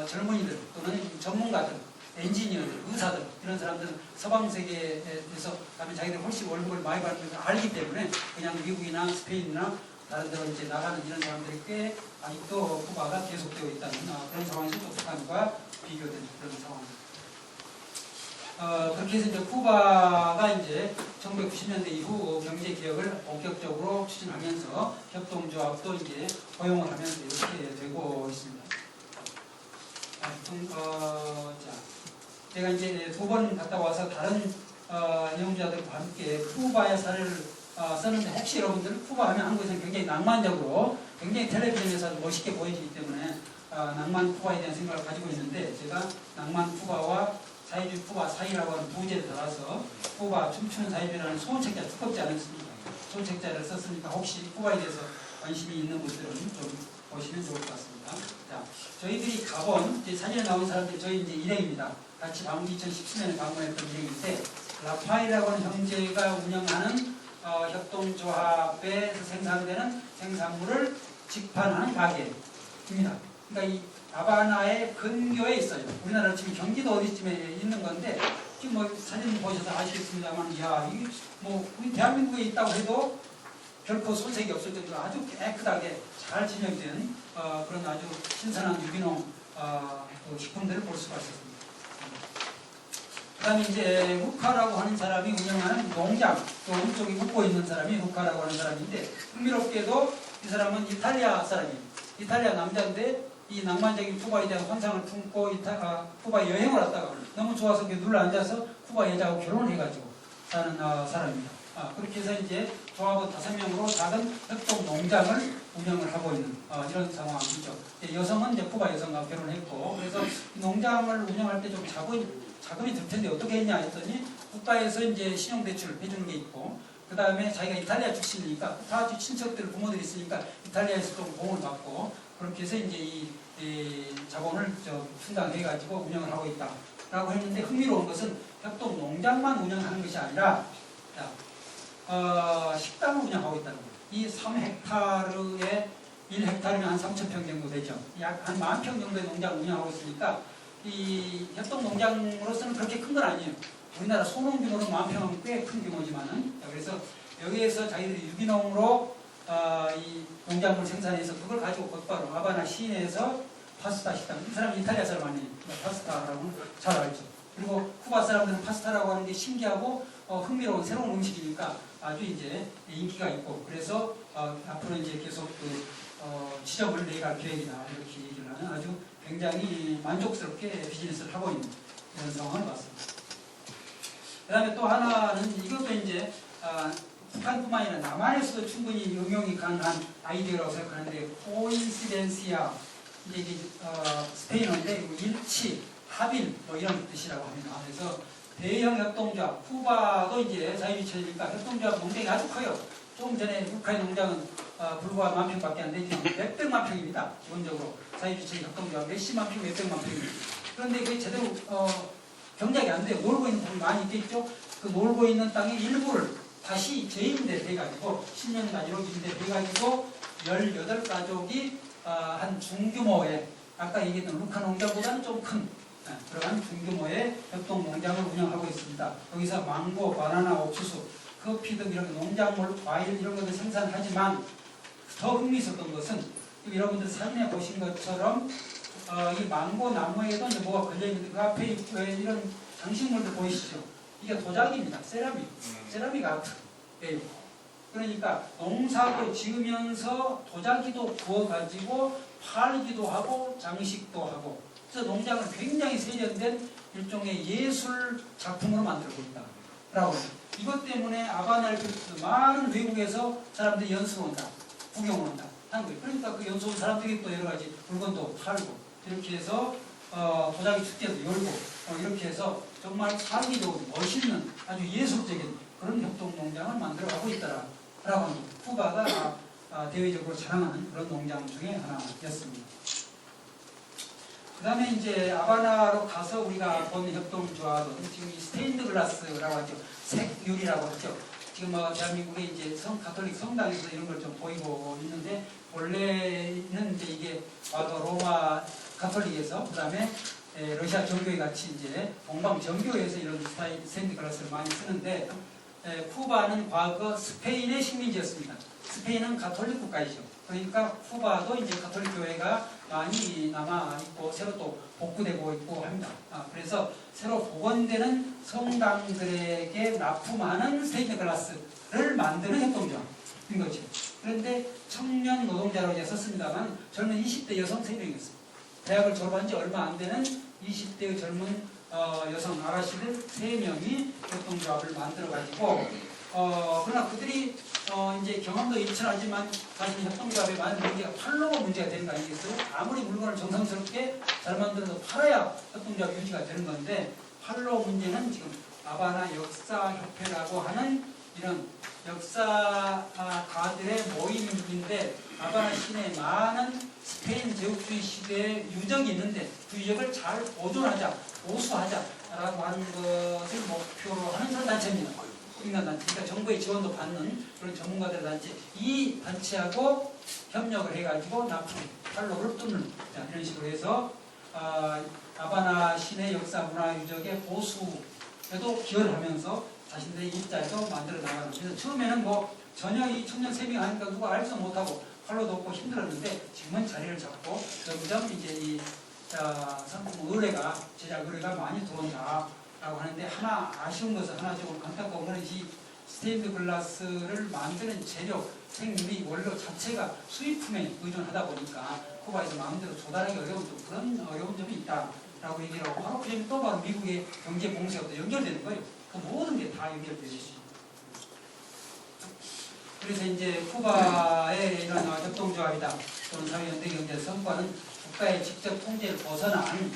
젊은이들 또는 전문가들, 엔지니어들, 의사들 이런 사람들은 서방 세계에서 가면 자기들 훨씬 월급을 많이 받는 걸 알기 때문에 그냥 미국이나 스페인이나 다른 데로 이제 나가는 이런 사람들이 꽤 아직도 쿠바가 계속되고 있다는 그런 상황에서 또 북한과 비교되는 그런 상황입니다. 그렇게 해서 이제 쿠바가 이제 1990년대 이후 경제 개혁을 본격적으로 추진하면서 협동조합도 이제 허용을 하면서 이렇게 되고 있습니다. 제가 이제 2번 갔다 와서 다른 연구자들과 함께 쿠바의 사례를 썼는데 혹시 여러분들 쿠바 하면 한국에서는 굉장히 낭만적으로 굉장히 텔레비전에서 멋있게 보여지기 때문에 낭만 쿠바에 대한 생각을 가지고 있는데 제가 낭만 쿠바와 사회주의 쿠바 사이라고 하는 부제를 달아서 쿠바 춤추는 사회주의라는 소책자 두껍지 않습니다. 소책자를 썼으니까 혹시 쿠바에 대해서 관심이 있는 분들은 좀 보시면 좋을 것 같습니다. 자, 저희들이 가본 사진에 나온 사람들이 저희 이제 일행입니다. 같이 2017년에 방문했던 일행인데 라파이라고 하는 형제가 운영하는 협동조합에서 생산되는 생산물을 직판하는 가게입니다. 그러니까 이 하바나의 근교에 있어요. 우리나라 지금 경기도 어디쯤에 있는 건데 지금 뭐 사진 보셔서 아시겠습니다만, 이야 이게 뭐 우리 대한민국에 있다고 해도 결코 손색이 없을 정도로 아주 깨끗하게 잘 진행된 그런 아주 신선한 유기농 식품들을 볼 수가 있었습니다. 그 다음에 이제 후카라고 하는 사람이 운영하는 농장, 또 오른쪽에 웃고 있는 사람이 후카라고 하는 사람인데 흥미롭게도 이 사람은 이탈리아 사람이에요. 이탈리아 남자인데 이 낭만적인 쿠바에 대한 환상을 품고 쿠바에 여행을 왔다가 너무 좋아서 눌러 앉아서 쿠바 여자하고 결혼을 해가지고 사는 사람입니다. 그렇게 해서 이제 조합원 5명으로 작은 협동 농장을 운영을 하고 있는 이런 상황이죠. 여성은 이제 쿠바 여성과 결혼했고, 그래서 농장을 운영할 때 좀 자금이 들 텐데 어떻게 했냐 했더니 국가에서 이제 신용대출 해주는 게 있고, 그 다음에 자기가 이탈리아 출신이니까 다 친척들 부모들이 있으니까 이탈리아에서 좀 도움을 받고, 그렇게 해서 이제 이 자본을 충당해가지고 운영을 하고 있다라고 했는데, 흥미로운 것은 협동 농장만 운영하는 것이 아니라 식당을 운영하고 있다는 거예요. 이 3헥타르에 1헥타르면 한 3,000평 정도 되죠. 약 한 10,000평 정도의 농장을 운영하고 있으니까 이 협동농장으로서는 그렇게 큰 건 아니에요. 우리나라 소농규모로 10,000평은 꽤 큰 규모지만은, 그래서 여기에서 자기들이 유기농으로 이 농작물 생산해서 그걸 가지고 곧바로 하바나 시내에서 파스타 식당, 이 사람은 이탈리아 사람 아니에요. 파스타라고는 잘 알죠. 그리고 쿠바 사람들은 파스타라고 하는 게 신기하고 흥미로운 새로운 음식이니까 아주 이제 인기가 있고, 그래서 앞으로 이제 계속 지점을 내갈 계획이다 이렇게 얘기를 하는 아주 굉장히 만족스럽게 비즈니스를 하고 있는 그런 상황을 봤습니다. 그 다음에 또 하나는 이것도 이제 북한뿐만 아니라 남한에서도 충분히 응용이 가능한 아이디어라고 생각하는데, 코인시덴시아, 이제 스페인어인데 일치, 합일 뭐 이런 뜻이라고 합니다. 그래서 대형 협동조합, 쿠바도 이제 자유주의니까 협동조합 농장이 아주 커요. 조금 전에 북한의 농장은 불과 10,000평밖에 안 되지만 몇백만 평입니다. 기본적으로 자유주의 협동조합 몇십만 평, 몇백만 평입니다. 그런데 그게 제대로 경작이 안 돼요. 놀고 있는 땅이 많이 있겠죠. 그 놀고 있는 땅의 일부를 다시 재임대 돼가지고 10년간 이렇게 임대 돼가지고 18가족이 한 중규모의 아까 얘기했던 루카 농장보다는 좀 큰 그러한 중규모의 협동농장을 운영하고 있습니다. 여기서 망고, 바나나, 옥수수, 커피 등 이런 농작물, 과일 이런 것을 생산하지만 더 흥미있었던 것은 여러분들 사진에 보신 것처럼 이 망고 나무에도 이제 뭐가 걸려있는데 그 앞에 이런 장식물들 보이시죠? 이게 도자기입니다. 세라믹 아트예요. 그러니까 농사도 지으면서 도자기도 구워가지고 팔기도 하고 장식도 하고 그래서 농장을 굉장히 세련된 일종의 예술 작품으로 만들고 있다라고 이것 때문에 아바나를 비롯해서 많은 외국에서 사람들이 연수로 온다, 구경을 온다 하는 거예요. 그러니까 그 연수 온 사람들이 또 여러 가지 물건도 팔고 이렇게 해서 도자기 축제도 열고 이렇게 해서 정말 살기 좋은 멋있는 아주 예술적인 그런 협동농장을 만들어가고 있다라고 합니다. 쿠바가 대외적으로 자랑하는 그런 농장 중에 하나였습니다. 그 다음에 이제 아바나로 가서 우리가 본 협동조합은 지금 이 스테인드 글라스라고 하죠. 색유리라고 하죠. 지금 대한민국의 이제 가톨릭 성당에서 이런 걸 좀 보이고 있는데 원래는 이제 이게 과거 로마 가톨릭에서 그 다음에 러시아 정교회 같이 이제 동방 정교회에서 이런 스타일 스테인드 글라스를 많이 쓰는데 쿠바는 과거 스페인의 식민지였습니다. 스페인은 가톨릭 국가이죠. 그러니까 쿠바도 이제 가톨릭 교회가 많이 남아 있고 새로 또 복구되고 있고 합니다. 그래서 새로 복원되는 성당들에게 납품하는 스테인드 글라스를 만드는 협동조합인 거죠. 그런데 청년 노동자로 이제 썼습니다만 젊은 20대 여성 3명이었습니다. 대학을 졸업한 지 얼마 안 되는 20대의 젊은 여성 아가씨들 3명이 협동조합을 만들어가지고 그러나 그들이 이제 경험도 일천하지만 사실 협동조합에 많은 문제가 팔로워 문제가 되는 거 아니겠어요? 아무리 물건을 정성스럽게 잘 만들어서 팔아야 협동조합 유지가 되는 건데 팔로워 문제는 지금 아바나 역사협회라고 하는 이런 역사가들의 모임인데 아바나 시내에 많은 스페인 제국주의 시대의 유적이 있는데 그 유적을 잘 보존하자, 보수하자라고 하는 것을 목표로 하는 그런 단체입니다. 국민단체, 그러니까 정부의 지원도 받는 그런 전문가들 단체, 이 단체하고 협력을 해가지고 납품, 팔로를 뚫는 이런 식으로 해서 아바나 시내 역사 문화 유적의 보수에도 기여를 하면서 자신들의 일자리도 만들어 나가는. 그래서 처음에는 뭐 전혀 이 청년 3명 하니까 누가 알지도 못하고 팔로도 없고 힘들었는데 지금은 자리를 잡고 점점 이제 이 상품 의뢰가 제작 의뢰가 많이 들어온다. 라고 하는데 하나 아쉬운 것은 하나 좀 안타까운 것은 이 스테인드 글라스를 만드는 재료, 생유리 원료 자체가 수입품에 의존하다 보니까 쿠바에서 마음대로 조달하기 어려운 또 그런 어려운 점이 있다라고 얘기를 하고 바로 그 점이 또 바로 미국의 경제 봉쇄가 또 연결되는 거예요. 그 모든 게 다 연결되어 있습니다. 그래서 이제 쿠바의 이런 협동조합이다 또는 사회연대경제 성과는 국가의 직접 통제를 벗어난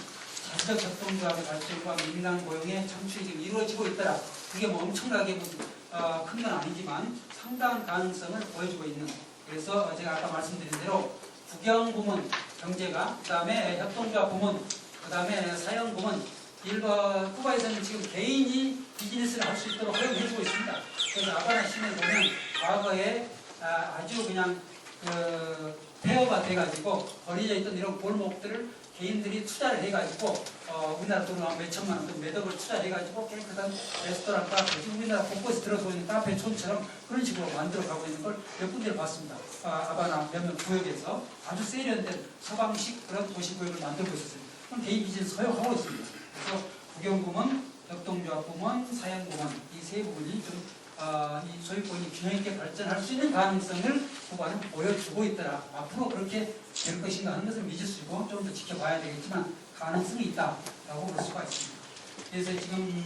자체적 협동조합의 발전과 민간 고용의 창출이 지금 이루어지고 있더라. 그게 뭐 엄청나게 큰 건 아니지만 상당한 가능성을 보여주고 있는. 그래서 제가 아까 말씀드린 대로 국영부문 경제가, 그 다음에 협동조합 부문, 그 다음에 사형부문, 쿠바에서는 지금 개인이 비즈니스를 할 수 있도록 허용해주고 있습니다. 그래서 아바나 시내 보면 과거에 아주 그냥 폐허가 돼가지고 버려져 있던 이런 골목들을 개인들이 투자를 해가지고 우리나라 돈으로 한 몇천만 원, 몇 억을 투자해가지고 깨끗한 레스토랑, 카페, 지금 우리나라 곳곳에 들어서 있는 카페촌처럼 그런 식으로 만들어가고 있는 걸 몇 군데를 봤습니다. 아바나 몇몇 구역에서 아주 세련된 서방식 그런 도시구역을 만들고 있었어요. 그럼 개인 비즈니스 허용하고 있습니다. 그래서 국영부문, 협동조합부문, 사형부문 이 세 부분이 좀 이 소유권이 균형 있게 발전할 수 있는 가능성을 후반은 보여주고 있더라. 앞으로 그렇게 될 것인가 하는 것을 믿을 수 있고 좀 더 지켜봐야 되겠지만 가능성이 있다라고 볼 수가 있습니다. 그래서 지금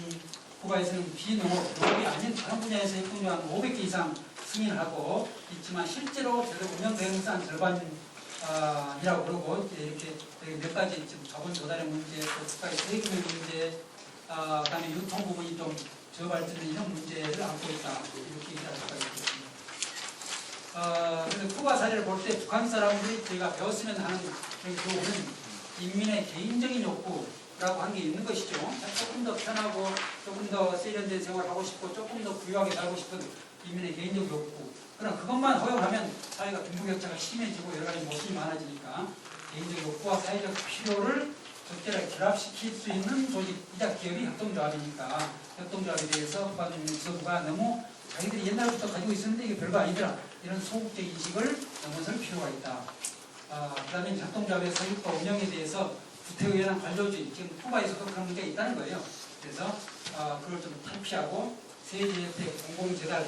쿠바에서는 비농업이 아닌 다른 분야에서 협동조합 500개 이상 승인을 하고 있지만 실제로 제대로 운영되는 것은 한 절반이라고 그러고 이렇게 몇 가지 지금 자본 조달의 문제, 또 국가의 세금의 문제, 그다음에 유통 부분이 좀 저발전된 이런 문제를 안고 있다 이렇게 얘기할 수가 있겠습니다. 그래서 쿠바 사례를 볼 때 북한 사람들이 저희가 배웠으면 하는 그런 교훈은 인민의 개인적인 욕구, 라고 하는 게 있는 것이죠. 조금 더 편하고 조금 더 세련된 생활을 하고 싶고 조금 더 부유하게 살고 싶은 인민의 개인적 욕구. 그러나 그것만 허용하면 사회가 빈부격차가 심해지고 여러 가지 모순이 많아지니까 개인적 욕구와 사회적 필요를 적절하게 결합시킬 수 있는 조직이자 기업이 협동조합이니까 협동조합에 대해서 국가정부가 너무 자기들이 옛날부터 가지고 있었는데 이게 별거 아니더라 이런 소극적 인식을 넘어설 필요가 있다. 그 다음에 협동조합의 설립과 운영에 대해서 구태의회랑 관료주의, 지금 쿠바에서도 그런 문제가 있다는 거예요. 그래서 그걸 좀 탈피하고 세제 혜택, 공공조달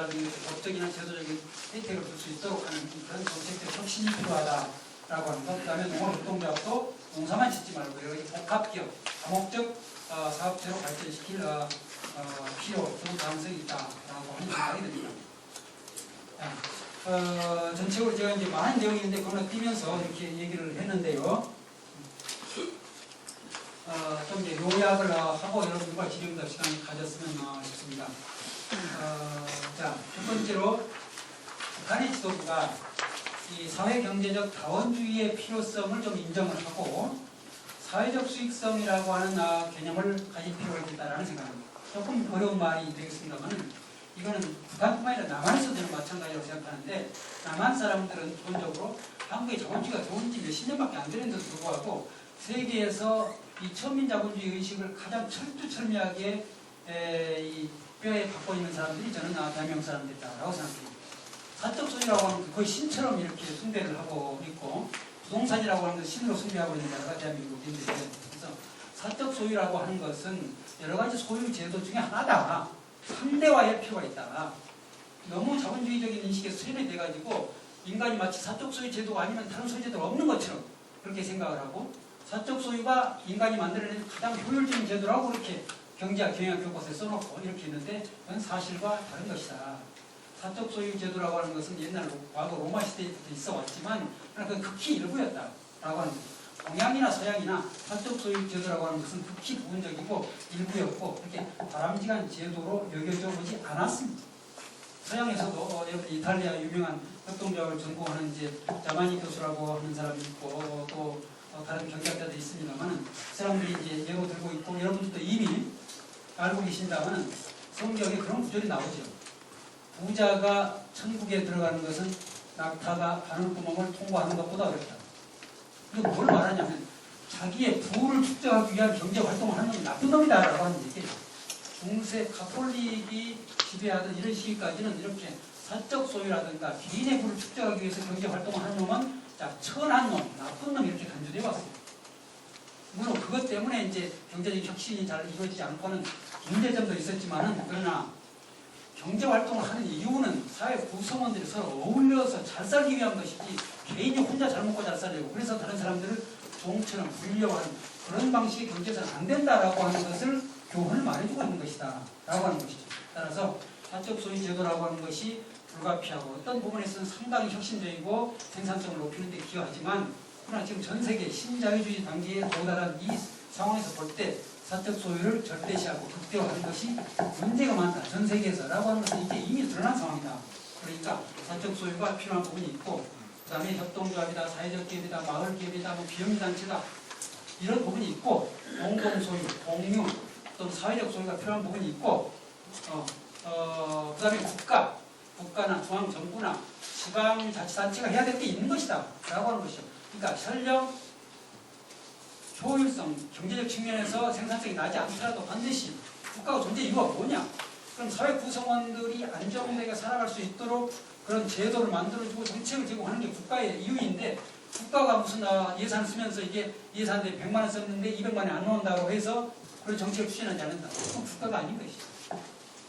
등의 법적이나 제도적인 혜택을 줄 수 있도록 하는 그런 정책적 혁신이 필요하다라고 하는 것. 그 다음에 농업협동조합도 농사만 짓지 말고 여러 가지 복합기업, 다목적 사업체로 발전시킬 필요, 그런 가능성이 있다라고 하는 생각이 듭니다. 전체적으로 제가 이제 많은 내용이 있는데 건너뛰면서 이렇게 얘기를 했는데요. 좀 이제 요약을 하고 여러분과 지금도 시간을 가졌으면 싶습니다. 자, 첫 번째로 북한의 지도부가 이 사회경제적 다원주의의 필요성을 좀 인정을 하고 사회적 수익성이라고 하는 개념을 가질 필요가 있다라는 생각입니다. 조금 어려운 말이 되겠습니다만 이거는 북한뿐만 아니라 남한에서도 저는 마찬가지라고 생각하는데 남한 사람들은 기본적으로 한국의 자본주의가 좋은 지 몇십 년밖에 안 되는데도 불구하고 세계에서 이 천민자본주의 의식을 가장 철두철미하게 이 뼈에 갖고 있는 사람들이 저는 대한민국 사람들이다라고 생각합니다. 사적 소유라고 하는 게 거의 신처럼 이렇게 숭배를 하고 있고 부동산이라고 하는 건 신으로 숭배하고 있는 나라가 대한민국인데 그래서 사적 소유라고 하는 것은 여러 가지 소유 제도 중에 하나다. 상대화할 필요가 있다. 너무 자본주의적인 인식에 세뇌돼가지고 인간이 마치 사적 소유 제도가 아니면 다른 소유 제도가 없는 것처럼 그렇게 생각을 하고 사적 소유가 인간이 만들어낸 가장 효율적인 제도라고 그렇게 경제학, 경영학 교과서에 써놓고 이렇게 있는데 그건 사실과 다른 것이다. 사적 소유 제도라고 하는 것은 옛날 과거 로마 시대부터 있어 왔지만 그 극히 일부였다라고 하는 거죠. 동양이나 서양이나 사적 소유 제도라고 하는 것은 극히 부분적이고 일부였고 그렇게 바람직한 제도로 여겨져 보지 않았습니다. 서양에서도 여러분 이탈리아 유명한 협동조합을 전공하는 이제 자마니 교수라고 하는 사람이 있고 또 다른 경제학자도 있습니다만 그 사람들이 이제 예로 들고 있고 여러분들도 이미 알고 계신다면 성경에 그런 구절이 나오죠. 부자가 천국에 들어가는 것은 낙타가 바늘구멍을 통과하는 것보다 어렵다. 이거 뭘 말하냐면 자기의 부를 축적하기 위한 경제 활동을 하는 건 나쁜 놈이다라고 하는 얘기예요. 중세 가톨릭이 지배하던 이런 시기까지는 이렇게 사적 소유라든가 개인의 부를 축적하기 위해서 경제 활동을 하는 놈은 천한 놈, 나쁜 놈 이렇게 간주되어 왔어요. 물론 그것 때문에 이제 경제적 혁신이 잘 이루어지지 않고는 문제점도 있었지만은 그러나 경제 활동을 하는 이유는 사회 구성원들이 서로 어울려서 잘 살기 위한 것이지 개인이 혼자 잘 먹고 잘 살려고 그래서 다른 사람들을 종처럼 부리려고 하는 그런 방식의 경제에서는 안 된다라고 하는 것을 교훈을 말해주고 있는 것이다 라고 하는 것이죠. 따라서 사적 소유 제도라고 하는 것이 불가피하고 어떤 부분에서는 상당히 혁신적이고 생산성을 높이는 데 기여하지만 그러나 지금 전 세계 신자유주의 단계에 도달한 이 상황에서 볼 때 사적 소유를 절대시하고 극대화하는 것이 문제가 많다. 전 세계에서라고 하는 것은 이제 이미 드러난 상황이다. 그러니까 사적 소유가 필요한 부분이 있고 그 다음에 협동조합이다, 사회적 기업이다, 마을 기업이다, 비영리단체다 이런 부분이 있고 공동소유, 공유 또는 사회적 소유가 필요한 부분이 있고 그 다음에 국가나 중앙정부나 지방자치단체가 해야 될 게 있는 것이다 라고 하는 것이죠. 그러니까 설령 효율성, 경제적 측면에서 생산성이 나지 않더라도 반드시 국가가 존재 이유가 뭐냐? 그럼 사회 구성원들이 안정되게 살아갈 수 있도록 그런 제도를 만들어주고 정책을 제공하는 게 국가의 이유인데 국가가 무슨 예산을 쓰면서 이게 예산에 100만 원 썼는데 200만 원이 안 나온다고 해서 그런 정책을 추진하지 않는다. 그건 국가가 아닌 것이죠.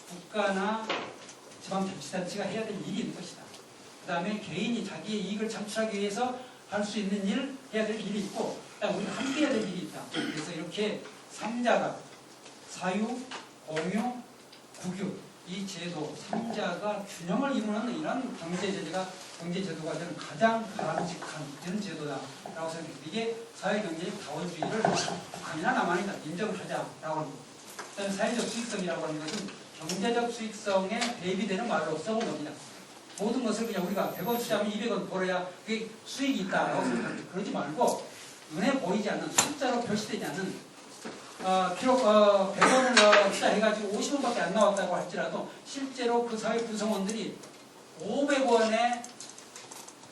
국가나 지방자치단체가 해야 될 일이 있는 것이다. 그 다음에 개인이 자기의 이익을 창출하기 위해서 할 수 있는 일, 해야 될 일이 있고 우리가 함께 해야 될 일이 있다. 그래서 이렇게 3자가 사유, 공유, 국유 이 제도 3자가 균형을 이루는 이런 경제제도가 저는 가장 바람직한 이런 제도다라고 생각합니다. 이게 사회경제적 다원주의를 북한이나 남한이다 인정을 하자라고 합니다. 그다음에 사회적 수익성이라고 하는 것은 경제적 수익성에 대비되는 말로 써본 겁니다. 모든 것을 그냥 우리가 100원 투자하면 200원 벌어야 그게 수익이 있다라고 생각합니다. 그러지 말고 눈에 보이지 않는 숫자로 표시되지 않는 비록 100원을 투자해가지고 50원밖에 안 나왔다고 할지라도 실제로 그 사회 구성원들이 500원의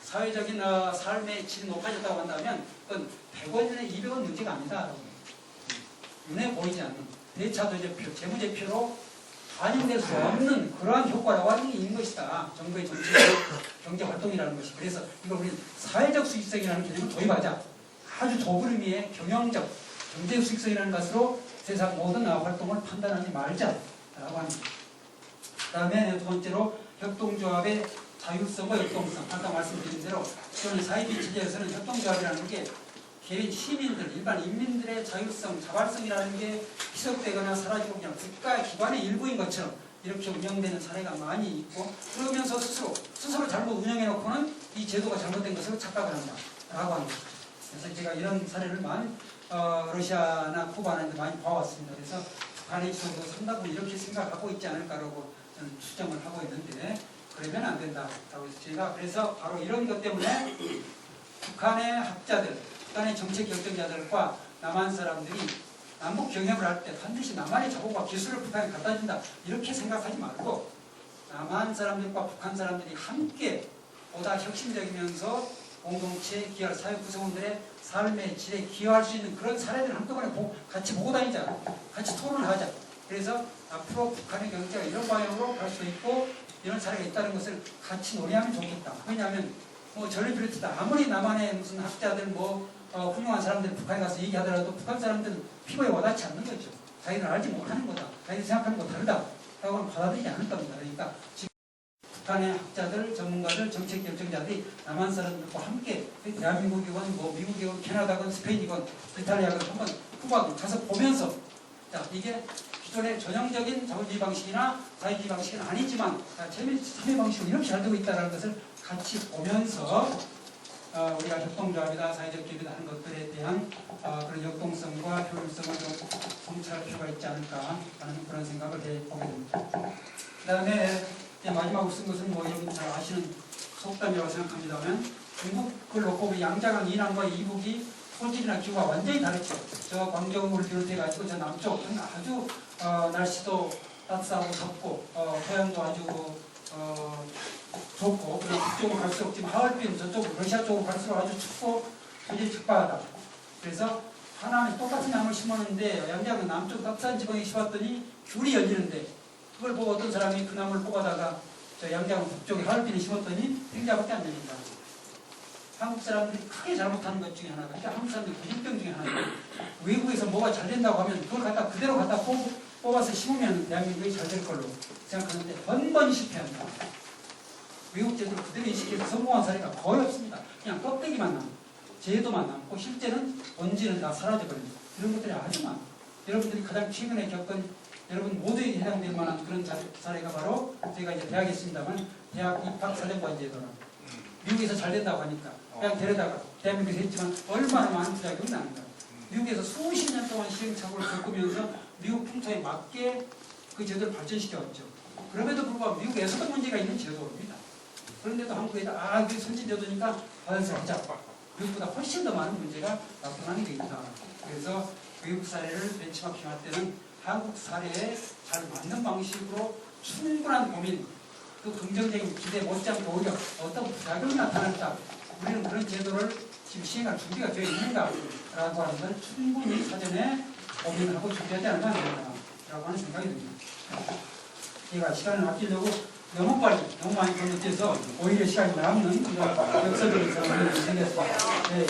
사회적인 삶의 질이 높아졌다고 한다면 그건 100원이나 200원 문제가 아니다. 눈에 보이지 않는 대차도제표, 재무제표로 반영될 수 없는 그러한 효과라고 하는 게 있는 것이다. 정부의 정책, 경제활동이라는 것이. 그래서 이걸 우리 사회적 수익성이라는 개념을 도입하자. 아주 좁은 의미의 경영적, 경제 수익성이라는 것으로 세상 모든 활동을 판단하지 말자라고 합니다. 그 다음에 두 번째로 협동조합의 자율성과 역동성. 아까 말씀드린 대로 저는 사회주의 체제에서는 협동조합이라는 게 개인 시민들, 일반 인민들의 자율성, 자발성이라는 게 희석되거나 사라지고 그냥 국가 기관의 일부인 것처럼 이렇게 운영되는 사례가 많이 있고 그러면서 스스로 잘못 운영해놓고는 이 제도가 잘못된 것으로 착각을 한다라고 합니다. 그래서 제가 이런 사례를 많이 러시아나 쿠바나 많이 봐왔습니다. 그래서 북한에 있어도 상당히 이렇게 생각하고 있지 않을까라고 저는 추정을 하고 있는데 그러면 안 된다라고 해서 제가 그래서 바로 이런 것 때문에 북한의 학자들, 북한의 정책 결정자들과 남한 사람들이 남북 경협을 할 때 반드시 남한의 자본과 기술을 북한에 갖다 준다 이렇게 생각하지 말고 남한 사람들과 북한 사람들이 함께 보다 혁신적이면서 공동체, 기여, 사회 구성원들의 삶의 질에 기여할 수 있는 그런 사례들을 한꺼번에 같이 보고 다니자. 같이 토론을 하자. 그래서 앞으로 북한의 경제가 이런 방향으로 갈 수 있고 이런 사례가 있다는 것을 같이 논의하면 좋겠다. 왜냐하면 저를 비롯해서 아무리 남한의 무슨 학자들 훌륭한 사람들 북한에 가서 얘기하더라도 북한 사람들은 피부에 와닿지 않는 거죠. 자기들 알지 못하는 거다. 자기들 생각하는 거 다르다. 라고는 받아들이지 않을 겁니다. 그러니까 지금 북한의 학자들, 전문가들, 정책 결정자들이 남한 사람들과 함께 대한민국이건 미국이건 캐나다건 스페인이건 이탈리아건 한번 후보하고 가서 보면서 자 이게 기존의 전형적인 자본주의 방식이나 사회주의 방식은 아니지만 참여 방식은 이렇게 잘 되고 있다는 것을 같이 보면서 우리가 협동조합이다, 사회적 기업이다 하는 것들에 대한 그런 역동성과 효율성을 좀 성찰할 필요가 있지 않을까 하는 그런 생각을 해보게 됩니다. 그 다음에 마지막으로 쓴 것은 여러분 잘 아시는 속담이라고 생각합니다만 중국을 놓고 양자강 이남과 이북이 소질이나 기후가 완전히 다르죠. 저 광저우를 비롯해가지고 저 남쪽은 아주 날씨도 따뜻하고 덥고 토양도 아주 좋고 그리고 북쪽으로 갈수록 지금 하얼빈 저쪽 러시아 쪽으로 갈수록 아주 춥고 소질이 척박하다. 그래서 하나는 똑같은 나무를 심었는데 양자는 남쪽 따뜻한 지방에 심었더니 귤이 열리는데 그걸 보고 어떤 사람이 그 나무를 뽑아다가 저 양자는 북쪽에 하얼빈에 심었더니 팽자밖에 안 열린다. 한국 사람들이 크게 잘못하는 것 중에 하나가 그러니까 한국 사람들 근육병 중에 하나가 외국에서 뭐가 잘 된다고 하면 그걸 그대로 갖다 뽑아서 심으면 대한민국이 잘 될 걸로 생각하는데 번번이 실패한다. 외국 제도를 그대로 인식해서 성공한 사례가 거의 없습니다. 그냥 껍데기만 남고 제도만 남고 실제는 본질은 다 사라져버립니다. 이런 것들이 아주 많아요. 여러분들이 가장 최근에 겪은 여러분 모두에게 해당될 만한 그런 사례가 바로 제가 이제 대학에 있습니다만 대학 입학 사정관 제도라 미국에서 잘 된다고 하니까 그냥 데려다가 대한민국에서 했지만 얼마나 많은 부작용이 나는가. 미국에서 수십 년 동안 시행착오를 겪으면서 미국 풍토에 맞게 그 제도를 발전시켜왔죠. 그럼에도 불구하고 미국에서도 문제가 있는 제도입니다. 그런데도 한국에다 그게 선진 제도니까 받아서 하자. 미국보다 훨씬 더 많은 문제가 나타나는 게 있다. 그래서 외국 사례를 벤치마킹할 때는 한국 사례에 잘 맞는 방식으로 충분한 고민, 그 긍정적인 기대 못지않게 오히려 어떤 부작용이 나타날까. 우리는 그런 제도를 지금 시행할 준비가 되어 있는가라고 하는 걸 충분히 사전에 고민하고 준비하지 않으면 안 된다라고 하는 생각이 듭니다. 제가 시간을 아끼려고 너무 많이 건너뛰어서 오히려 시간이 남는 역설적인 상황이 생겼습니다. 네.